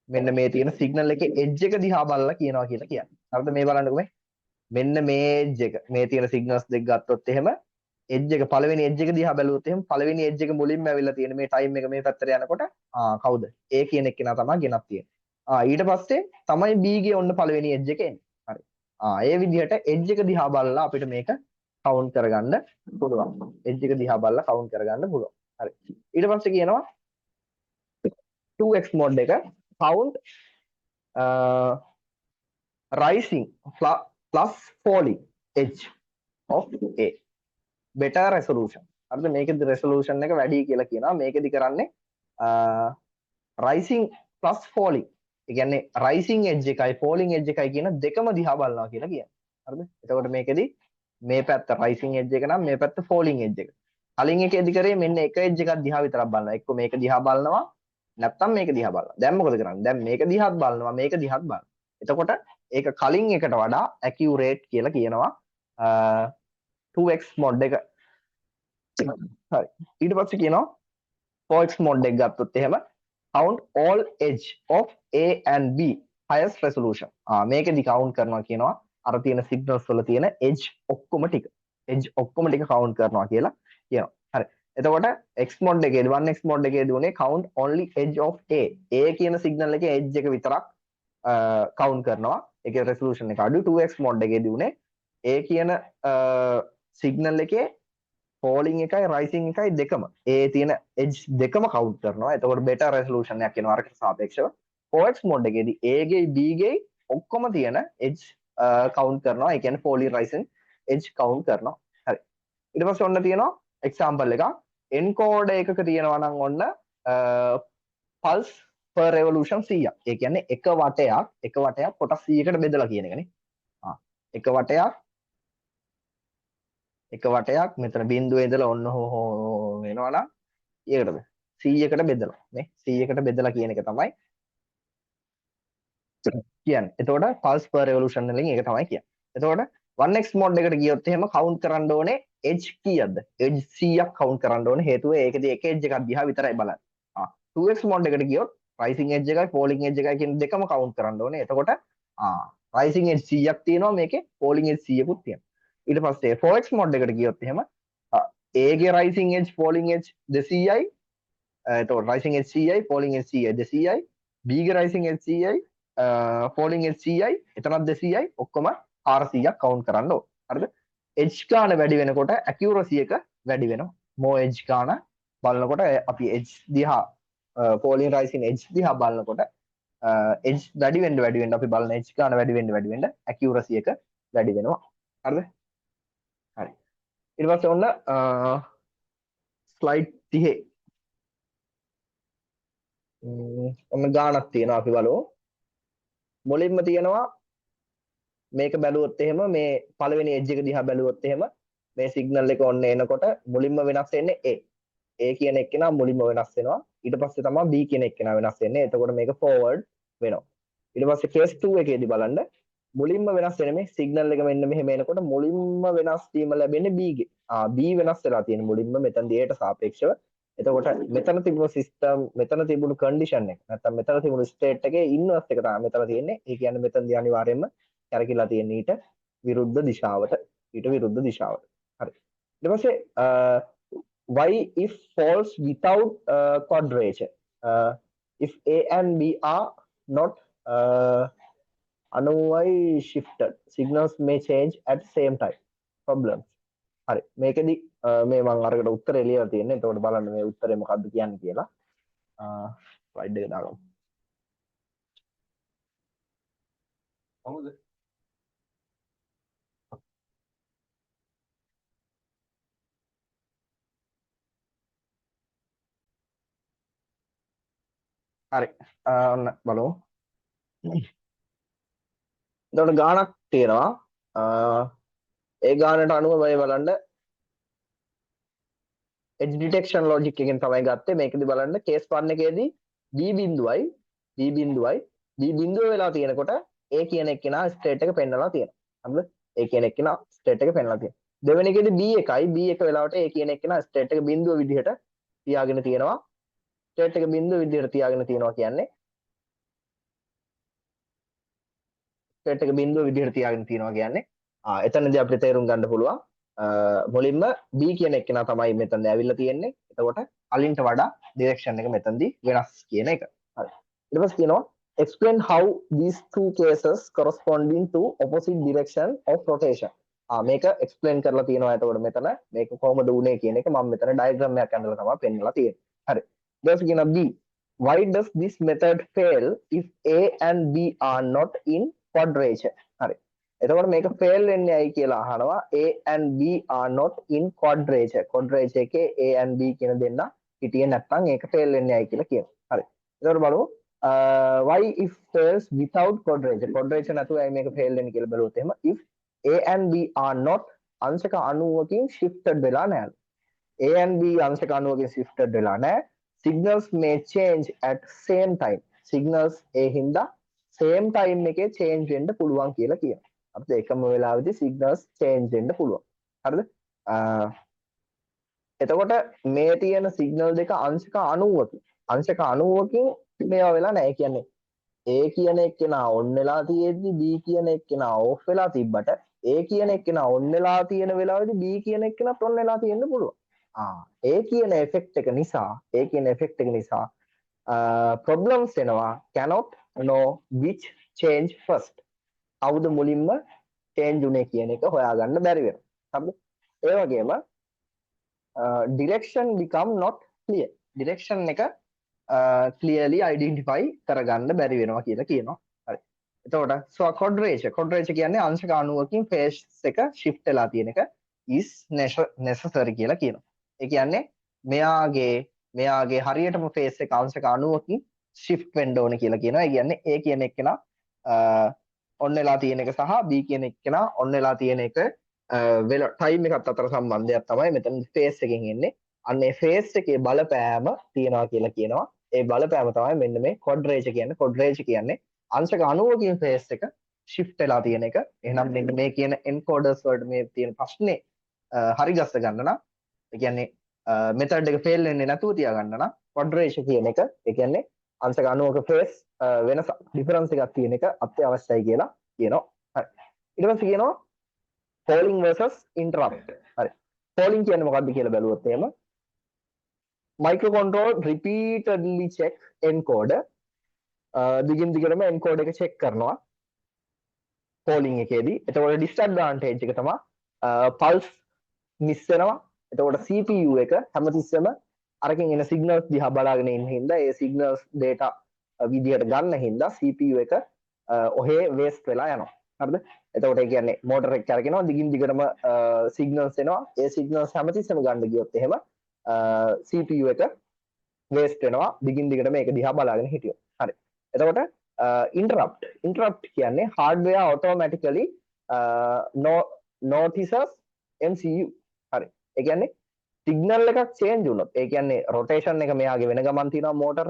මෙන්න මේ තියෙන signal එකේ edge එක දිහා බලලා කියනවා කියලා කියන්නේ. හරිද? මේ බලන්නකෝ මෙන්න මේ edge එක මේ තියෙන signals දෙක ගත්තොත් එහෙම edge එක පළවෙනි edge එක දිහා බැලුවොත් එහෙම පළවෙනි edge එක මුලින්ම ඇවිල්ලා තියෙන මේ time එක මේ පැත්තට යනකොට කවුද? A කියන එක්කෙනා තමයි ගෙනත් තියෙන්නේ. ඊට පස්සේ තමයි B ගේ ඔන්න පළවෙනි edge එක එන්නේ. හරි. ඒ විදිහට edge එක දිහා බලලා අපිට මේක count කරගන්න පුළුවන්. edge එක දිහා බලලා count කරගන්න පුළුවන්. හරි. ඊට පස්සේ කියනවා 2x mode එක count rising plus falling edge of A. better resolution. හරිද? මේකෙදි resolution එක වැඩි කියලා කියනවා. මේකෙදි කරන්නේ rising plus falling. ඒ කියන්නේ rising edge එකයි falling edge එකයි කියන දෙකම දිහා බලනවා කියලා කියනවා. හරිද? එතකොට මේකෙදි මේ පැත්ත rising edge එක නම් මේ පැත්ත falling edge එක. කලින් එකේදී කරේ මෙන්න එක edge එකක් දිහා විතරක් බලනවා. එක්ක මේක දිහා බලනවා නැත්තම් මේක දිහා බලනවා. දැන් මොකද කරන්නේ? දැන් මේක දිහාත් බලනවා, මේක දිහාත් බලනවා. එතකොට ඒක කලින් එකට වඩා accurate කියලා කියනවා 2x mod එක. හරි. ඊට පස්සේ කියනවා 4x mod එක ගත්තොත් එහෙම count all edge of A and B highest resolution. මේකෙදි count කරනවා කියනවා අර තියෙන signals වල තියෙන edge ඔක්කොම ටික. edge ඔක්කොම ටික count කරනවා කියලා කියනවා. හරි. එතකොට x mod එකේදී 1x mod එකේදී උනේ count only edge of A. A කියන signal එකේ edge එක විතරක් count කරනවා. ඒකේ resolution එක අඩුයි. 2x mod එකේදී උනේ A කියන signal එකේ falling එකයි rising එකයි දෙකම ඒ තියෙන edge දෙකම count කරනවා. එතකොට better resolution එකක් එනවා අරකට සාපේක්ෂව. 4x mode එකේදී A ගේ B ගේ ඔක්කොම තියෙන edge count කරනවා. ඒ කියන්නේ falling rising edge count කරනවා. හරි. ඊට පස්සේ ඔන්න තියෙනවා example එකක්. encode එකක තියෙනවා නම් ඔන්න pulse per revolution 100ක්. ඒ කියන්නේ එක වටයක් කොටස් 100කට බෙදලා කියන එකනේ. එක වටයක් මෙතන බිඳුවේ ඉඳලා ඔන්න හෝ වෙනවා නම් ඒකටද 100කට බෙදලා නේ 100කට බෙදලා කියන එක තමයි කියන්නේ. එතකොට pulse per revolution වලින් ඒක තමයි කියන්නේ. එතකොට 1x mode එකට ගියොත් එහෙම count කරන්න ඕනේ edge කීයක්ද? edge 100ක් count කරන්න ඕනේ. හේතුව ඒකදී එක edge එකක් දිහා විතරයි බලන්නේ. 2x mode එකට ගියොත් rising edge එකයි falling edge එකයි කියන දෙකම count කරන්න ඕනේ. එතකොට rising edge 100ක් තියෙනවා මේකේ falling edge 100කුත් තියෙනවා. ඊට පස්සේ 4x mode එකට ගියොත් එහෙම A ගේ rising edge falling edge 200යි එතකොට rising edge 100යි falling edge 100යි 200යි B ගේ rising edge 100යි falling edge 100යි එතනත් 200යි ඔක්කොම 400ක් count කරන්න ඕන. හරිද? edge ගාන වැඩි වෙනකොට accuracy එක වැඩි වෙනවා. more edge ගාන බලනකොට අපි edge දිහා falling rising edge දිහා බලනකොට edge වැඩි වෙන්න අපි බලන edge ගාන වැඩි වෙන්න accuracy එක වැඩි වෙනවා. හරිද? හරි. ඊට පස්සේ ඔන්න ස්ලයිඩ් 30 ඔන්න ගානක් තියෙනවා අපි බලමු. මුලින්ම තියෙනවා මේක බැලුවොත් එහෙම මේ පළවෙනි එජ් එක දිහා බැලුවොත් එහෙම මේ සිග්නල් එක ඔන්න එනකොට මුලින්ම වෙනස් වෙන්නේ A. A කියන එක්කෙනා මුලින්ම වෙනස් වෙනවා. ඊට පස්සේ තමයි B කියන එක්කෙනා වෙනස් වෙන්නේ. එතකොට මේක forward වෙනවා. ඊට පස්සේ case 2 එකේදී බලන්න මුලින්ම වෙනස් වෙන මේ සිග්නල් එක මෙන්න මෙහෙම එනකොට මුලින්ම වෙනස් වීම ලැබෙන්නේ B ගේ. B වෙනස් වෙලා තියෙන මුලින්ම මෙතනදී Aට සාපේක්ෂව. එතකොට මෙතන තිබුණු සිස්ටම් මෙතන තිබුණු කන්ඩිෂන් එක නැත්නම් මෙතන තිබුණු ස්ටේට් එකේ ඉන්වර්ස් එක තමයි මෙතන තියෙන්නේ. ඒ කියන්නේ මෙතනදී අනිවාර්යයෙන්ම කැරකිලා තියෙන ඊට විරුද්ධ දිශාවට. හරි. ඊට පස්සේ why if falls without quadrature if A and B are not අනුවයි shifted signals may change at same time problems. හරි. මේකෙදි මේ මම අරකට උත්තරේ ලියලා තියෙන්නේ. එතකොට බලන්න මේ උත්තරේ මොකද්ද කියන්නේ කියලා. ස්ලයිඩ් එක දාගමු. කොහොමද? හරි. ඔන්න බලමු. එතකොට ගානක් තියෙනවා. ඒ ගානට අනුව මේ බලන්න edge detection logic එකෙන් තමයි ගත්තේ. මේකෙදි බලන්න case 1 එකේදී B බිඳුව වෙලා තියෙනකොට A කියන එක්කෙනා ස්ටේට් එක පෙන්නලා තියෙනවා. හරිද? A කියන එක්කෙනා ස්ටේට් එක පෙන්නලා තියෙනවා. දෙවෙනි එකේදී B එක වෙලාවට A කියන එක්කෙනා ස්ටේට් එක බිඳුව විදිහට තියාගෙන තියෙනවා. ස්ටේට් එක බිඳුව විදිහට තියාගෙන තියෙනවා කියන්නේ ස්ටේට් එක බිඳුව විදිහට තියාගෙන තියෙනවා කියන්නේ එතනදී අපිට තේරුම් ගන්න පුළුවන් මුලින්ම B කියන එක්කෙනා තමයි මෙතනදී ඇවිල්ලා තියෙන්නේ. එතකොට අලින්ට වඩා ඩිරෙක්ෂන් එක මෙතනදී වෙනස් කියන එක. හරි. ඊට පස්සේ කියනවා explain how these two cases corresponding to opposite direction of rotation. මේක explain කරලා තියෙනවා. එතකොට මෙතන මේක කොහොමද උනේ කියන එක මම මෙතන diagram එකක් අඳලා තමයි පෙන්නලා තියෙන්නේ. හරි. ඊට පස්සේ කියනවා B why does this method fail if A and B are not in quadrature. හරි. එතකොට මේක fail වෙන්නේ ඇයි කියලා අහනවා. A and B are not in quadrature. quadrature එකේ A and B කියන දෙන්න හිටියේ නැත්නම් ඒක fail වෙන්නේ ඇයි කියලා කියනවා. හරි. එතකොට බලමු why if fails without quadrature. quadrature නැතුව ඇයි මේක fail වෙන්නේ කියලා බලුවොත් එහෙම if A and B are not අංශක 90කින් shifted වෙලා නැහැ. A and B අංශක 90කින් shifted වෙලා නැහැ. signals may change at same time. signals ඒ හින්දා same time එකේ change වෙන්න පුළුවන් කියලා කියනවා. අපිට එකම වෙලාවෙදී signals change වෙන්න පුළුවන්. හරිද? එතකොට මේ තියෙන signal දෙක අංශක 90කින් අංශක 90කින් මේවා වෙලා නැහැ. ඒ කියන්නේ A කියන එක්කෙනා on වෙලා තියෙද්දි B කියන එක්කෙනා off වෙලා තිබ්බට A කියන එක්කෙනා on වෙලා තියෙන වෙලාවෙදී B කියන එක්කෙනාත් on වෙලා තියෙන්න පුළුවන්. A කියන effect එක නිසා problems එනවා cannot know which change first. කවුද මුලින්ම change උනේ කියන එක හොයාගන්න බැරි වෙනවා. හරිද? ඒ වගේම direction become not clear. direction එක clearly identify කරගන්න බැරි වෙනවා කියලා කියනවා. හරි. එතකොට so quadrature කියන්නේ අංශක 90කින් phase එක shift වෙලා තියෙන එක is necessary කියලා කියනවා. ඒ කියන්නේ මෙයාගේ හරියටම phase එක අංශක 90කින් shift වෙන්න ඕනේ කියලා කියනවා. ඒ කියන්නේ A කියන එක්කෙනා on වෙලා තියෙන එක සහ B කියන එක්කෙනා on වෙලා තියෙන එක time එකත් අතර සම්බන්ධයක් තමයි මෙතන phase එකෙන් එන්නේ. අන්න ඒ phase එකේ බලපෑම තියනවා කියලා කියනවා. ඒ බලපෑම තමයි මෙන්න මේ quadrature කියන්නේ. quadrature කියන්නේ අංශක 90කින් phase එක shift වෙලා තියෙන එක. එහෙනම් මෙන්න මේ කියන encoders වලට මේ තියෙන ප්‍රශ්නේ හරි ගස්ස ගන්න නම් ඒ කියන්නේ method එක fail වෙන්නේ නැතුව තියාගන්න නම් quadrature කියන එක ඒ කියන්නේ අංශක 90ක phase වෙනස difference එකක් තියෙන එක අත්‍යවශ්‍යයි කියලා කියනවා. හරි. ඊට පස්සේ කියනවා polling versus interrupt. හරි. polling කියන්නේ මොකක්ද කියලා බැලුවොත් එහෙම microcontroller repeatedly check encoder දිගින් දිගටම encode එක check කරනවා polling එකේදී. එතකොට disadvantage එක තමයි pulse miss වෙනවා. එතකොට CPU එක හැමතිස්සෙම අරකින් එන signals දිහා බලාගෙන ඉන්න හින්දා ඒ signals data විදියට ගන්න හින්දා CPU එක ඔහේ waste වෙලා යනවා. හරිද? එතකොට ඒ කියන්නේ motor එක කරගෙනවා දිගින් දිගටම signals එනවා. ඒ signals හැමතිස්සෙම ගන්න ගියොත් එහෙම CPU එක waste වෙනවා දිගින් දිගටම මේක දිහා බලාගෙන හිටියොත්. හරි. එතකොට interrupt කියන්නේ hardware automatically notices MCU. හරි. ඒ කියන්නේ signal එකක් change වුණොත් ඒ කියන්නේ rotation එක මෙයාගේ වෙන ගමන් තියෙනවා motor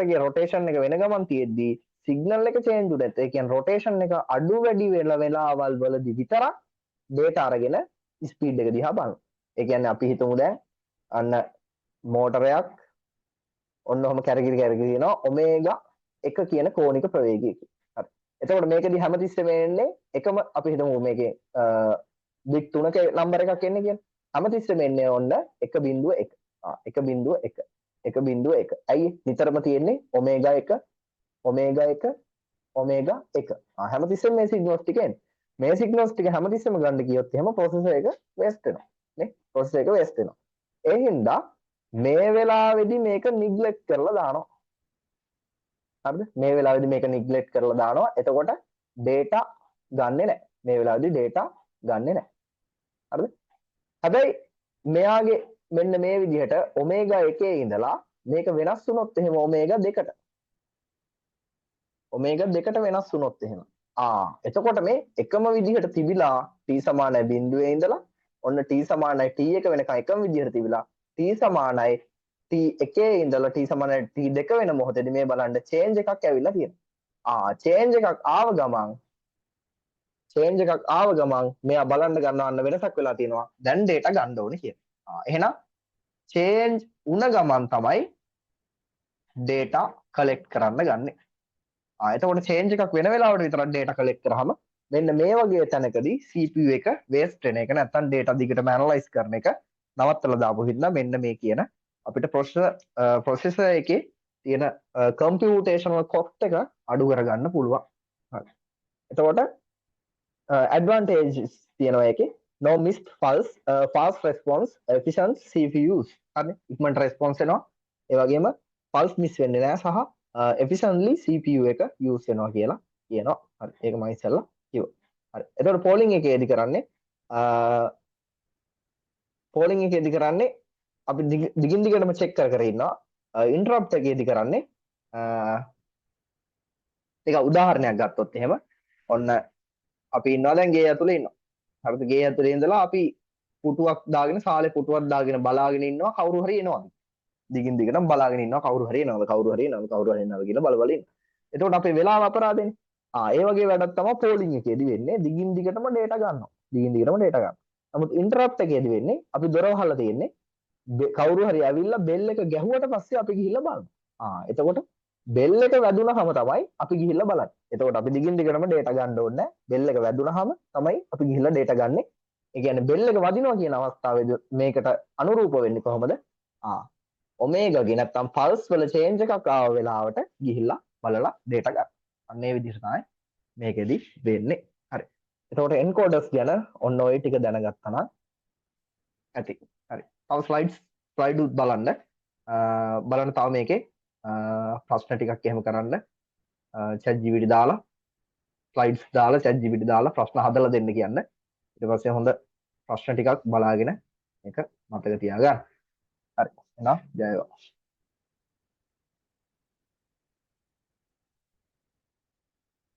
එකේ rotation එක වෙන ගමන් තියෙද්දී signal එක change වුණත් ඒ කියන්නේ rotation එක අඩු වැඩි වෙලාවල් වලදී විතරක් data අරගෙන speed එක දිහා බලනවා. ඒ කියන්නේ අපි හිතමු දැන් අන්න motor එකක් ඔන්න ඔහම කැරකිරි යනවා omega 1 කියන කෝණික ප්‍රවේගයකින්. හරි. එතකොට මේකදී හැමතිස්සෙම එන්නේ එකම අපි හිතමු මේකේ bit 3ක number එකක් එන්නේ කියන්නේ. හැමතිස්සෙම එන්නේ ඔන්න 1.1. 1.1. ඇයි නිතරම තියෙන්නේ omega 1. හැමතිස්සෙම මේ signals ටික එන්නේ. මේ signals ටික හැමතිස්සෙම ගන්න ගියොත් එහෙම processor එක waste වෙනවා. නේ? processor එක waste වෙනවා. ඒ හින්දා මේ වෙලාවේදී මේක neglect කරලා දානවා. හරිද? මේ වෙලාවේදී මේක neglect කරලා දානවා. එතකොට data ගන්නෙ නැහැ. මේ වෙලාවේදී data ගන්නෙ නැහැ. හරිද? හැබැයි මෙයාගේ මෙන්න මේ විදිහට omega 1 ඉඳලා මේක වෙනස් වුණොත් එහෙම omega 2ට. omega 2ට වෙනස් වුණොත් එහෙම. එතකොට මේ එකම විදිහට තිබිලා t සමානයි බිඳුවේ ඉඳලා ඔන්න t සමානයි t1 වෙනකන් එකම විදිහට තිබිලා t සමානයි t1 ඉඳලා t සමානයි t2 වෙන මොහොතේදී මේ බලන්න change එකක් ඇවිල්ලා තියෙනවා. change එකක් ආව ගමන් මෙයා බලන්න ගන්නවන්න වෙනසක් වෙලා තියෙනවා. දැන් data ගන්න ඕනේ කියලා. එහෙනම් change උන ගමන් තමයි data collect කරන්න ගන්නෙ. එතකොට change එකක් වෙන වෙලාවට විතරක් data collect කරාම මෙන්න මේ වගේ තැනකදී CPU එක waste වෙන එක නැත්තම් data දිගටම analyze කරන එක නවත්තලා දාපු හින්දා මෙන්න මේ කියන අපිට processor එකේ තියෙන computational cost එක අඩු කරගන්න පුළුවන්. හරි. එතකොට advantages තියෙනවා එකේ no missed pulse, fast response, efficient CPUs. හරි. ඉක්මනට response එනවා. ඒ වගේම pulse miss වෙන්නේ නැහැ සහ efficiently CPU එක use වෙනවා කියලා කියනවා. හරි. ඒක මම ඉස්සෙල්ලා කිව්වා. හරි. එතකොට polling එකේදී කරන්නේ අපි දිගින් දිගටම check කර ඉන්නවා. interrupt එකේදී කරන්නේ ටික උදාහරණයක් ගත්තොත් එහෙම ඔන්න අපි ඉන්නවා දැන් ගේ ඇතුලේ ඉන්නවා. හරිද? ගේ ඇතුලේ ඉඳලා අපි පුටුවක් දාගෙන සාලේ පුටුවක් දාගෙන බලාගෙන ඉන්නවා කවුරු හරි එනවා. දිගින් දිගටම බලාගෙන ඉන්නවා කවුරු හරි එනවද කවුරු හරි එනවද කවුරු හරි එනවද කියලා බල බල ඉන්න. එතකොට අපේ වෙලාව අපරාධෙනේ. ඒ වගේ වැඩක් තමයි පෝලිං එකේදී වෙන්නේ. දිගින් දිගටම data ගන්නවා. දිගින් දිගටම data ගන්නවා. නමුත් ඉන්ටරප්ට් එකේදී වෙන්නේ අපි දොර වහලා තියෙන්නේ කවුරු හරි ඇවිල්ලා බෙල් එක ගැහුවට පස්සේ අපි ගිහිල්ලා බලනවා. එතකොට බෙල් එක වැදුනහම තමයි අපි ගිහිල්ලා බලන්නේ. එතකොට අපි දිගින් දිගටම data ගන්න ඕනේ නැහැ. බෙල් එක වැදුනහම තමයි අපි ගිහිල්ලා data ගන්නෙ. ඒ කියන්නේ බෙල් එක වදිනවා කියන අවස්ථාවේදී මේකට අනුරූප වෙන්නේ කොහොමද? ඔමේගාගේ නැත්තම් පල්ස් වල චේන්ජ් එකක් ආව වෙලාවට ගිහිල්ලා බලලා data ගන්න. අන්න ඒ විදිහට තමයි මේකෙදි වෙන්නේ. හරි. එතකොට එන්කෝඩර්ස් ගැන ඔන්න ඔය ටික දැනගත්තා නම් ඇති. හරි. තව ස්ලයිඩ් බලන්න. බලන්න තව මේකේ ප්‍රශ්න ටිකක් එහෙම කරන්න. chat gpt දාලා ස්ලයිඩ්ස් දාලා chat gpt දාලා ප්‍රශ්න හදලා දෙන්න කියන්න. ඊට පස්සේ හොඳ ප්‍රශ්න ටිකක් බලාගෙන මේක මතක තියාගන්න. හරි. එහෙනම් ජය වේවා.